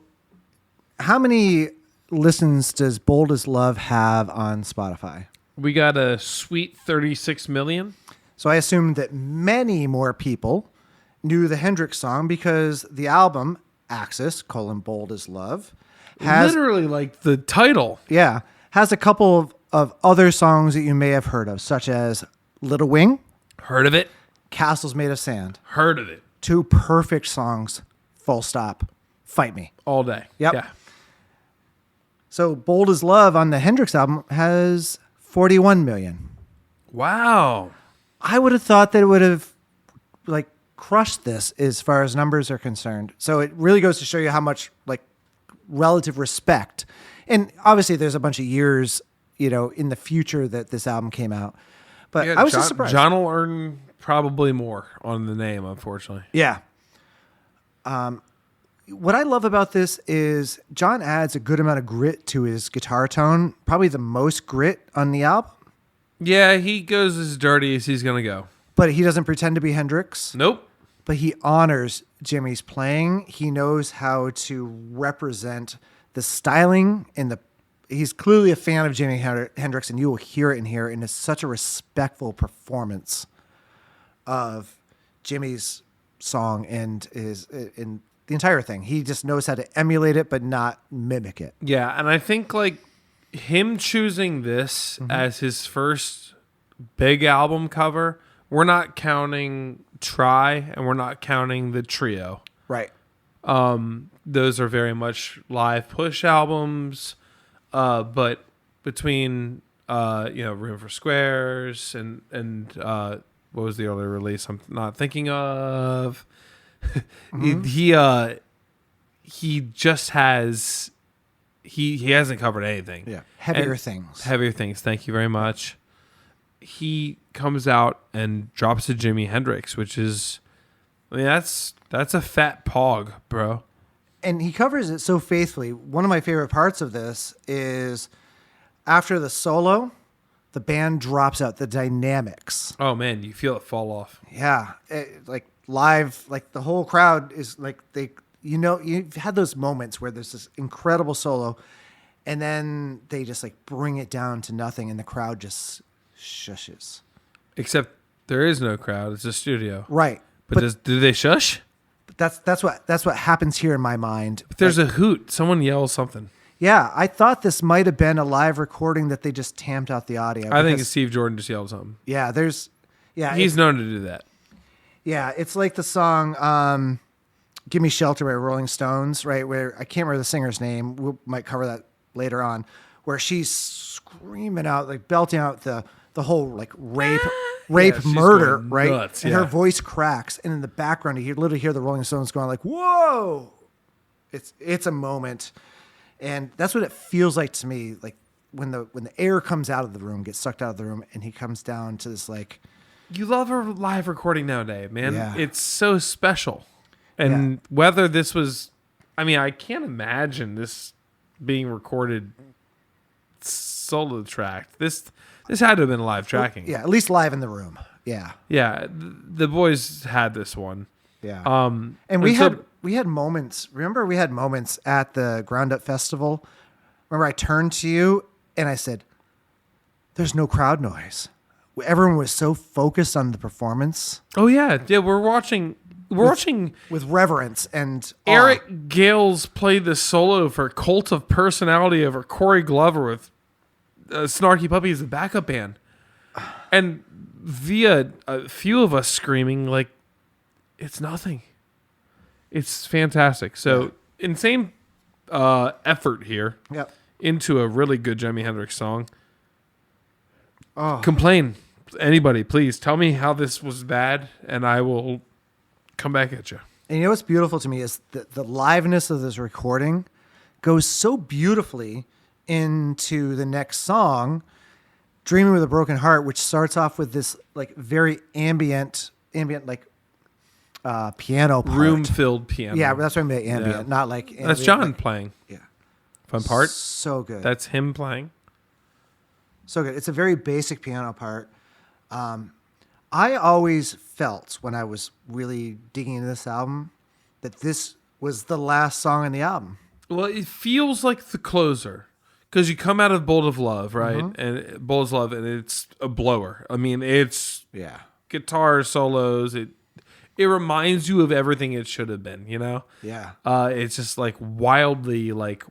How many listens does Bold as Love have on Spotify? We got a sweet 36 million. So I assume that many more people knew the Hendrix song because the album Axis, Bold as Love, has Literally like the title. has a couple of other songs that you may have heard of, such as Little Wing, Heard of it? Castles Made of Sand. Heard of it. 2 perfect songs, full stop. Fight me. All day. Yep. Yeah. So Bold as Love on the Hendrix album has 41 million. Wow. I would have thought that it would have like crushed this as far as numbers are concerned. So it really goes to show you how much like relative respect. And obviously there's a bunch of years, in the future that this album came out. But Yeah, I was just surprised. John will earn probably more on the name, unfortunately. Yeah. What I love about this is John adds a good amount of grit to his guitar tone, probably the most grit on the album, Yeah, he goes as dirty as he's going to go. but he doesn't pretend to be Hendrix, Nope. but he honors Jimmy's playing. He knows how to represent the styling and he's clearly a fan of Jimi Hendrix, and you will hear it in here, and it's such a respectful performance of Jimmy's song and in the entire thing. He just knows how to emulate it, but not mimic it. Yeah, and I think like him choosing this as his first big album cover, we're not counting Try and we're not counting the Trio. Right. Those are very much live push albums, but between Room for Squares and what was the earlier release I'm not thinking of? He just has he hasn't covered anything. Yeah. Heavier And- things. Heavier things. Thank you very much. He comes out and drops a Jimi Hendrix, which is, that's a fat pog, bro. And he covers it so faithfully. One of my favorite parts of this is after the solo, the band drops out the dynamics. Oh man, you feel it fall off. Yeah. Like live, like the whole crowd is like you've had those moments where there's this incredible solo and then they just like bring it down to nothing and the crowd just shushes. Except there is no crowd; it's a studio. Right. But do they shush? That's what happens here in my mind. But there's a hoot. Someone yells something. Yeah, I thought this might have been a live recording that they just tamped out the audio. I think because- Steve Jordan just yelled something. Yeah, He's known to do that. Yeah, it's like the song Give Me Shelter by Rolling Stones, right? Where I can't remember the singer's name. We might cover that later on. Where she's screaming out, like belting out the whole like rape she's murder, going right? nuts, and yeah. her voice cracks. And in the background, you literally hear the Rolling Stones going like, whoa! It's a moment. And that's what it feels like to me. Like when the air comes out of the room, gets sucked out of the room, and he comes down to this like, You love a live recording nowadays, man. Yeah. It's so special. And whether this was, I can't imagine this being recorded solo tracked. This had to have been live tracking. yeah, at least live in the room. Yeah, Yeah, the boys had this one. yeah. and And we so- had moments. Remember, we had moments at the Ground Up Festival. Remember, I turned to you and I said, "There's no crowd noise." Everyone was so focused on the performance Oh yeah, we're watching with reverence and awe. Eric Gales play the solo for Cult of Personality over Corey Glover with Snarky Puppy as a backup band. And via a few of us screaming, like, it's nothing. It's fantastic. So, insane effort here Yep. into a really good Jimi Hendrix song. Oh. Complain. Anybody, please tell me how this was bad, and I will come back at you. And you know what's beautiful to me is the liveness of this recording goes so beautifully into the next song, Dreaming with a Broken Heart, which starts off with this like very ambient like piano part. Room-filled piano. Yeah, but that's what I mean by ambient, Yeah. not like ambient, That's John like- playing. yeah. Fun part. So good. That's him playing. So good. It's a very basic piano part. I always felt when I was really digging into this album that this was the last song on the album. Well, it feels like the closer because you come out of Bolt of Love, right? And Bolt of Love, and it's a blower. I mean, it's guitar solos. It reminds you of everything it should have been. You know? Yeah. It's just like wildly like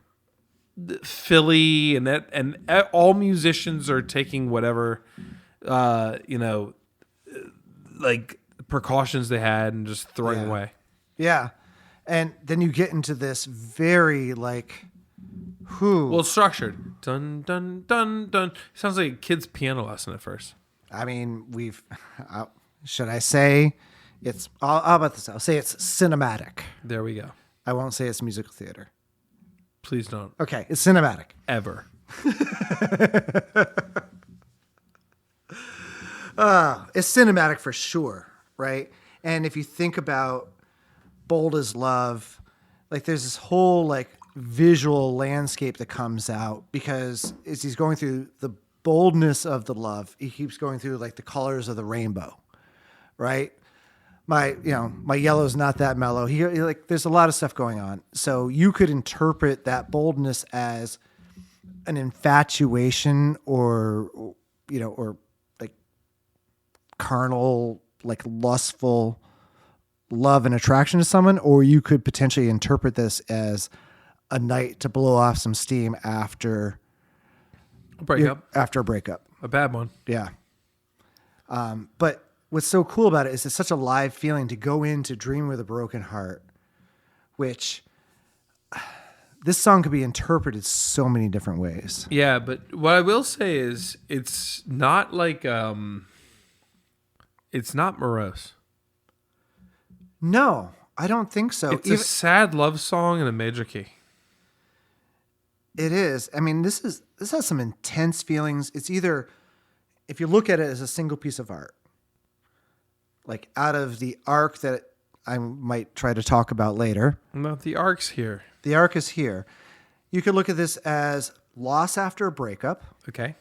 Philly, and all musicians are taking whatever like precautions they had and just throwing away. Yeah. And then you get into this very like well structured. Dun dun dun dun. Sounds like a kid's piano lesson at first. I mean, should I say it's how about this? I'll say it's cinematic. There we go. I won't say it's musical theater. Please don't. Okay, it's cinematic. Ever. It's cinematic for sure, right? And if you think about Bold as Love, like there's this whole like visual landscape that comes out because as he's going through the boldness of the love, he keeps going through like the colors of the rainbow, right? My yellow's not that mellow. He like there's a lot of stuff going on. So you could interpret that boldness as an infatuation or like carnal, like lustful love and attraction to someone, or you could potentially interpret this as a night to blow off some steam after a breakup. A bad one. Yeah. But what's so cool about it is it's such a live feeling to go into Dream with a Broken Heart, which this song could be interpreted so many different ways. Yeah, but what I will say is it's not like it's not morose. No, I don't think so. It's a sad love song in a major key. It is. I mean, this has some intense feelings. It's either, if you look at it as a single piece of art, like out of the arc that I might try to talk about later. No, the arc's here. The arc is here. You could look at this as loss after a breakup. Okay.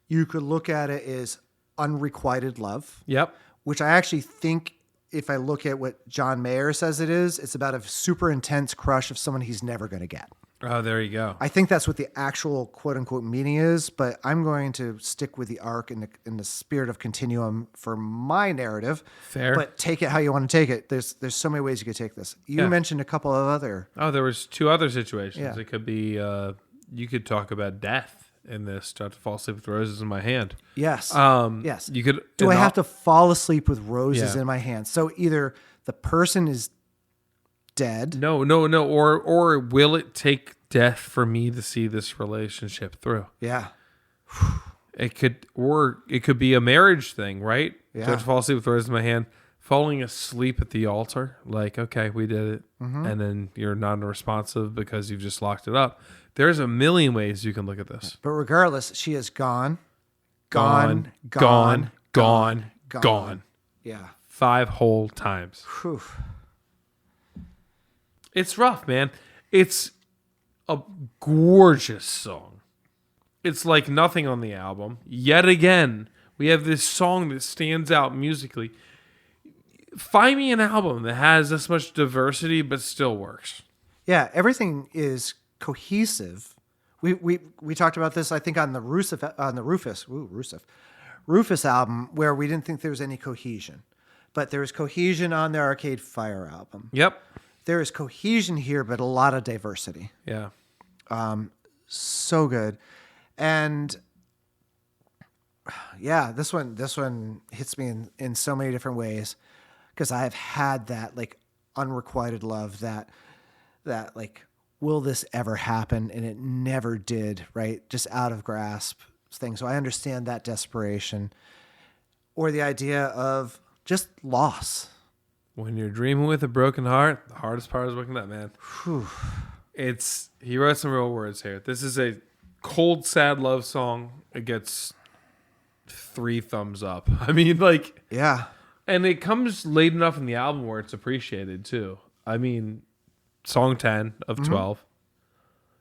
You could look at it as unrequited love. Yep. Which I actually think, if I look at what John Mayer says it is, it's about a super intense crush of someone he's never going to get. Oh, there you go. I think that's what the actual quote unquote meaning is, but I'm going to stick with the arc in the spirit of Continuum for my narrative. Fair. But take it how you want to take it. There's so many ways you could take this. You mentioned a couple of other. Oh, there was two other situations. Yeah. It could be you could talk about death in this. To fall asleep with roses in my hand. Yes. Yes. You could. Do I have to fall asleep with roses Yeah. in my hand? So either the person is dead. No. Or will it take death for me to see this relationship through? Yeah. It could be a marriage thing, right? Yeah. Do I have to fall asleep with roses in my hand, falling asleep at the altar, like, okay, we did it, and then you're non-responsive because you've just locked it up. There's a million ways you can look at this. But regardless, she is gone. Gone. Yeah. 5 whole times. Whew. It's rough, man. It's a gorgeous song. It's like nothing on the album. Yet again, we have this song that stands out musically. Find me an album that has this much diversity but still works. Yeah, everything is cohesive. We talked about this, I think, on the Rufus album, where we didn't think there was any cohesion, but there was cohesion on the Arcade Fire album. Yep. There is cohesion here, but a lot of diversity. Yeah. So good. And yeah, this one hits me in so many different ways, because I have had that like unrequited love, that like, will this ever happen? And it never did, right? Just out of grasp thing. So I understand that desperation, or the idea of just loss. When you're dreaming with a broken heart, the hardest part is waking up, man. Whew. He wrote some real words here. This is a cold, sad love song. It gets 3 thumbs up. I mean, like, Yeah. and it comes late enough in the album where it's appreciated too. I mean, song 10 of 12.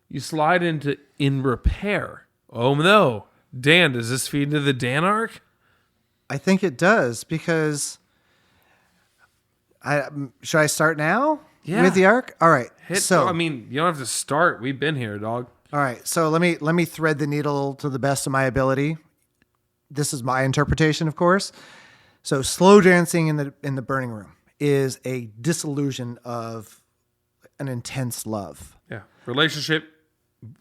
You slide into In Repair. Oh no. Dan, does this feed into the Dan arc? I think it does, because should I start now? Yeah. with the arc? All right. So I mean, you don't have to start. We've been here, dog. all right. So let me thread the needle to the best of my ability. This is my interpretation, of course. So slow dancing in the burning room is a disillusion of an intense love. Yeah. Relationship,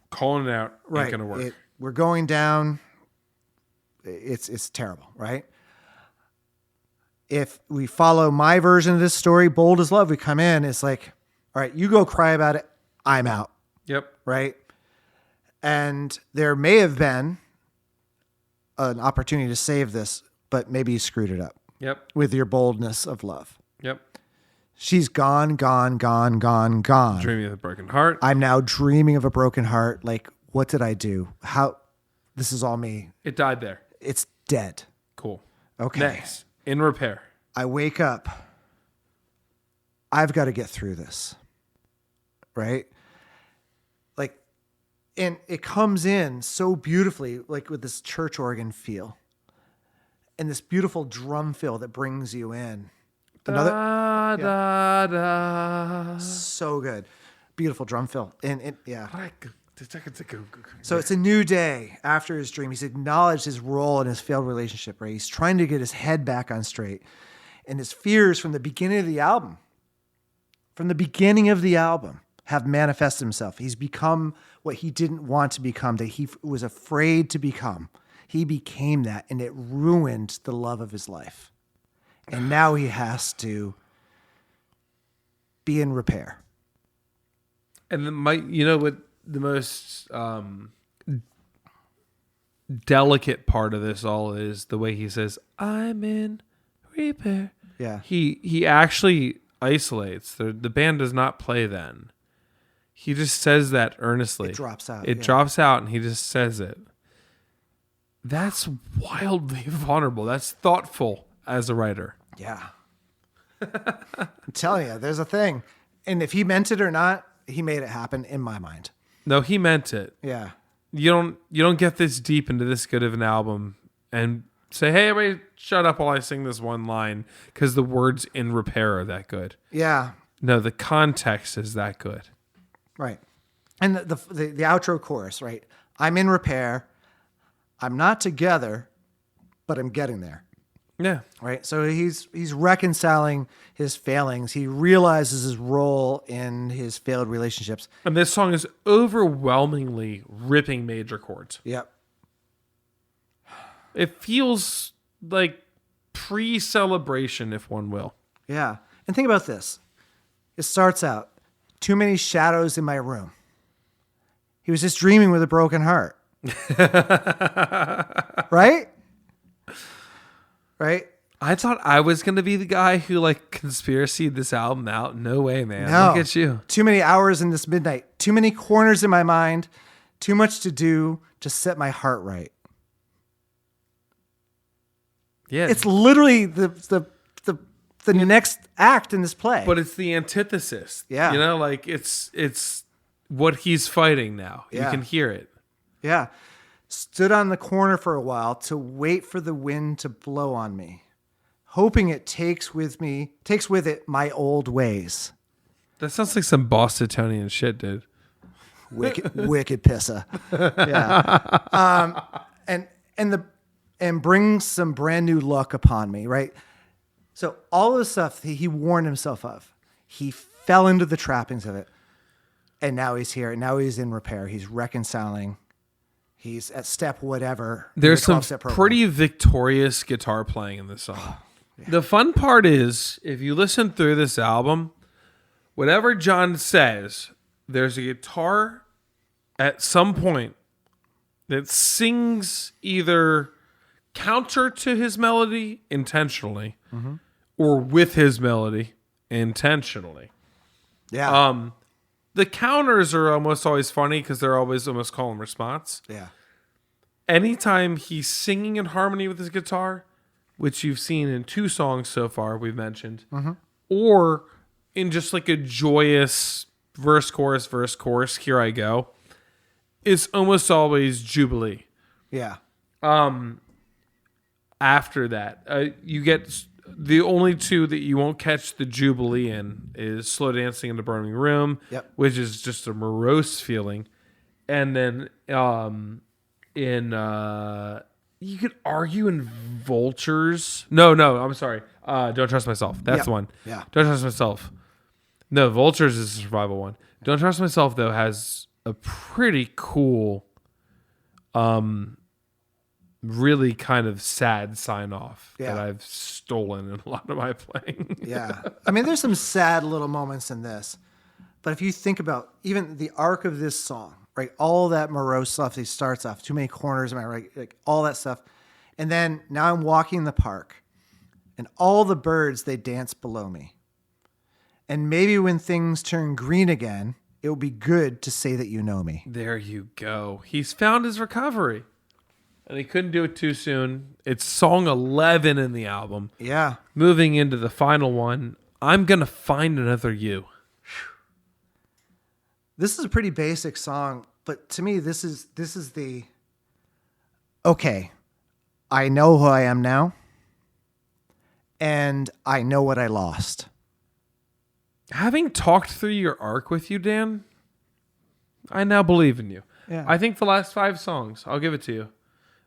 calling it out, ain't Right. gonna work. We're going down. It's terrible, right? If we follow my version of this story, bold as love, we come in, it's like, all right, you go cry about it. I'm out. Yep. Right. And there may have been an opportunity to save this, but maybe you screwed it up Yep. with your boldness of love. Yep. She's gone. Dreaming of a broken heart. I'm now dreaming of a broken heart. Like, what did I do? How? This is all me. It died there. It's dead. Cool. Okay. Next. In repair. I wake up. I've got to get through this. Right? Like, and it comes in so beautifully, like with this church organ feel and this beautiful drum fill that brings you in. Da, da, da. So good. Beautiful drum fill. And it, yeah. So So it's a new day after his dream. He's acknowledged his role in his failed relationship, right? He's trying to get his head back on straight. And his fears from the beginning of the album, have manifested himself. He's become what he didn't want to become, that he was afraid to become. He became that, and it ruined the love of his life. And now he has to be in repair. And you know what the most delicate part of this all is? The way he says, "I'm in repair." Yeah. He actually isolates. The band does not play then. He just says that earnestly. It drops out. It yeah. drops out, and he just says it. That's wildly vulnerable. That's thoughtful as a writer. Yeah. I'm telling you, there's a thing. And if he meant it or not, he made it happen in my mind. No, he meant it. Yeah. You don't get this deep into this good of an album and say, "Hey, everybody, shut up while I sing this one line," because the words "in repair" are that good. Yeah. No, the context is that good. Right. And the outro chorus, right? I'm in repair. I'm not together, but I'm getting there. Yeah. Right. So he's reconciling his failings. He realizes his role in his failed relationships. And this song is overwhelmingly ripping major chords. Yep. It feels like pre-celebration, if one will. Yeah. And think about this. It starts out, too many shadows in my room. He was just dreaming with a broken heart. Right? Right? I thought I was going to be the guy who conspiracied this album out. No way, man. No. Look at you. Too many hours in this midnight. Too many corners in my mind. Too much to do to set my heart right. Yeah. It's literally the next act in this play. But it's the antithesis. Yeah. You know, it's what he's fighting now. Yeah. You can hear it. Yeah. Stood on the corner for a while to wait for the wind to blow on me, hoping it takes with it my old ways. That sounds like some Bostonian shit, dude. Wicked pissa. Yeah. And brings some brand new luck upon me, right? So all of the stuff he warned himself of, he fell into the trappings of it. And now he's here. Now he's in repair. He's reconciling. He's at step whatever. There's some 12-step program. pretty victorious guitar playing in this song. The fun part is, if you listen through this album, whatever John says, there's a guitar at some point that sings either counter to his melody intentionally or with his melody intentionally. Yeah. The counters are almost always funny because they're always almost call and response. Yeah. Anytime he's singing in harmony with his guitar, which you've seen in 2 songs so far, we've mentioned, or in just like a joyous verse, chorus, here I go, it's almost always Jubilee. Yeah. After that, you get the only two that you won't catch the Jubilee in is Slow Dancing in the Burning Room, Yep. which is just a morose feeling. And then you could argue in Vultures. No, I'm sorry. Don't Trust Myself. That's Yep. the one. Yeah. Don't Trust Myself. No, Vultures is a survival one. Don't Trust Myself, though, has a pretty cool, really kind of sad sign off Yeah. that I've stolen in a lot of my playing. Yeah. I mean, there's some sad little moments in this. But if you think about even the arc of this song, right? All that morose stuff, he starts off, too many corners, am I right? Like all that stuff. And then now I'm walking in the park and all the birds, they dance below me. And maybe when things turn green again, it will be good to say that you know me. There you go. He's found his recovery. And he couldn't do it too soon. It's song 11 in the album. Yeah. Moving into the final one, I'm going to Find Another You. This is a pretty basic song, but to me, this is the, okay, I know who I am now, and I know what I lost. Having talked through your arc with you, Dan, I now believe in you. Yeah. I think the last 5 songs, I'll give it to you.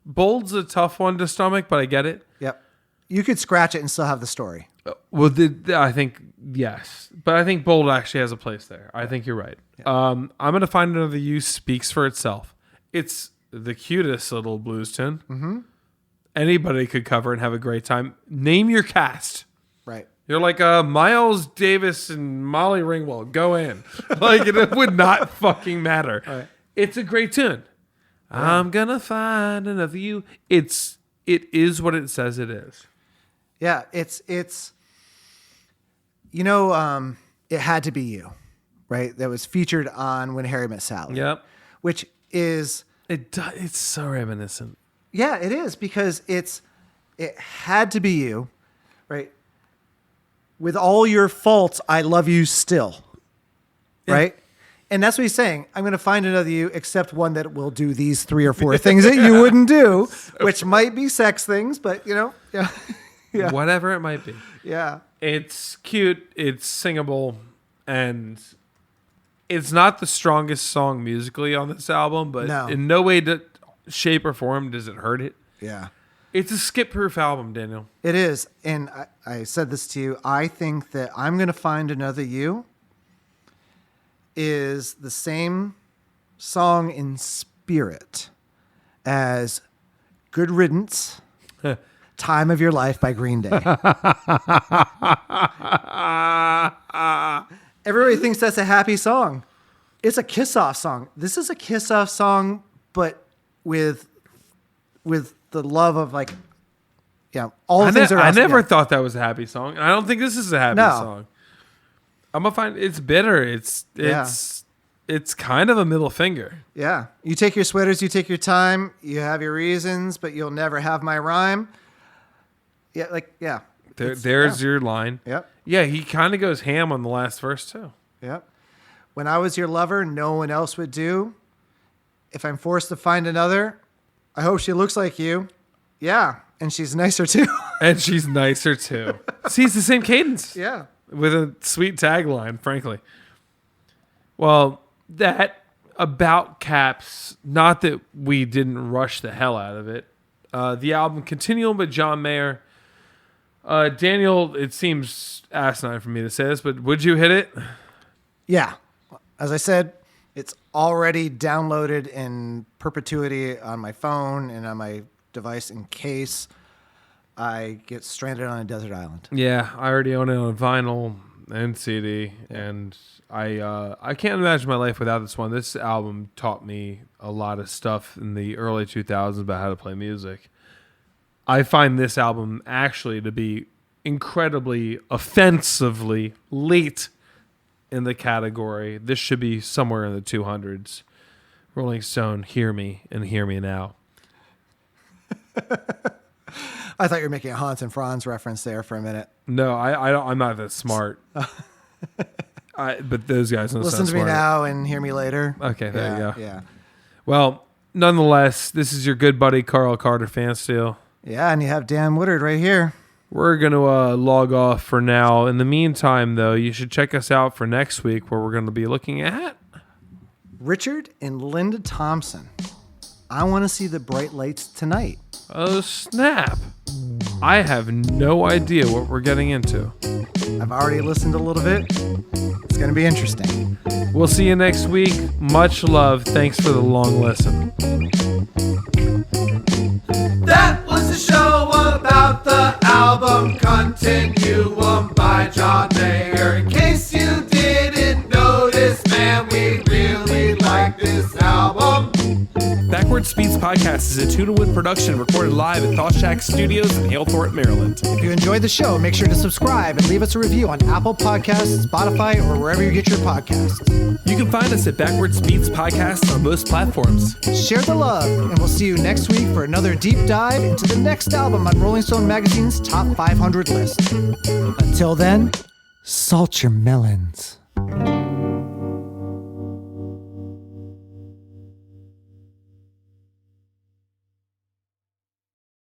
Bold's a tough one to stomach, but I get it. Yep. You could scratch it and still have the story. Well, I think, yes. But I think Bold actually has a place there. I think you're right. Yeah. I'm going to Find Another You speaks for itself. It's the cutest little blues tune. Mm-hmm. Anybody could cover and have a great time. Name your cast. Right. You're like Miles Davis and Molly Ringwald. Go in. Like, it would not fucking matter. Right. It's a great tune. Yeah. I'm going to find another you. It is what it says it is. Yeah, it's you know, It Had to Be You, right? That was featured on When Harry Met Sally. Yep. Which is It's so reminiscent. Yeah, it is, because it had to be you, right? With all your faults, I love you still. Yeah. Right? And that's what he's saying. I'm going to find another you, except one that will do these 3 or 4 things that you wouldn't do, which might be sex things, but you know, yeah. Yeah. Whatever it might be. Yeah. It's cute, it's singable, and it's not the strongest song musically on this album, but No. in no way, shape, or form does it hurt it. Yeah. It's a skip-proof album, Daniel. It is. And I said this to you. I think that I'm going to find another you is the same song in spirit as Good Riddance, Time of Your Life by Green Day. Everybody thinks that's a happy song. It's a kiss-off song. This is a kiss-off song, but with the love of, like, yeah, all the things are I awesome. never Yeah. thought that was a happy song. And I don't think this is a happy No. song. I'm gonna find it's bitter. It's kind of a middle finger. Yeah. You take your sweaters, you take your time, you have your reasons, but you'll never have my rhyme. Yeah, like, yeah. There's your line. Yep. Yeah, he kind of goes ham on the last verse too. Yep. When I was your lover, no one else would do. If I'm forced to find another, I hope she looks like you. Yeah. And she's nicer too. And she's nicer too. See, it's the same cadence. Yeah. With a sweet tagline, frankly. Well, that about caps, not that we didn't rush the hell out of it. The album Continuum by John Mayer. Daniel, it seems asinine for me to say this, but would you hit it? Yeah. As I said, it's already downloaded in perpetuity on my phone and on my device in case I get stranded on a desert island. Yeah, I already own it on vinyl and CD, and I can't imagine my life without this one. This album taught me a lot of stuff in the early 2000s about how to play music. I find this album actually to be incredibly offensively late in the category. This should be somewhere in the 200s. Rolling Stone, hear me and hear me now. I thought you were making a Hans and Franz reference there for a minute. No, I'm not that smart. But those guys don't Listen sound to me smart. now and hear me later. Okay, there you go. Yeah. Well, nonetheless, this is your good buddy Carl Carter Fansteel. Yeah, and you have Dan Woodard right here. We're going to log off for now. In the meantime, though, you should check us out for next week where we're going to be looking at Richard and Linda Thompson. I want to see the bright lights tonight. Oh, snap. I have no idea what we're getting into. I've already listened a little bit. It's going to be interesting. We'll see you next week. Much love. Thanks for the long listen. That was a show about the album Continuum by John Mayer. In case you didn't notice, man, we really like this album. Backwards Beats Podcast is a Tuna-Wood production recorded live at Thought Shack Studios in Halethorpe, Maryland. If you enjoyed the show, make sure to subscribe and leave us a review on Apple Podcasts, Spotify, or wherever you get your podcasts. You can find us at Backwards Beats Podcast on most platforms. Share the love, and we'll see you next week for another deep dive into the next album on Rolling Stone Magazine's Top 500 list. Until then, salt your melons.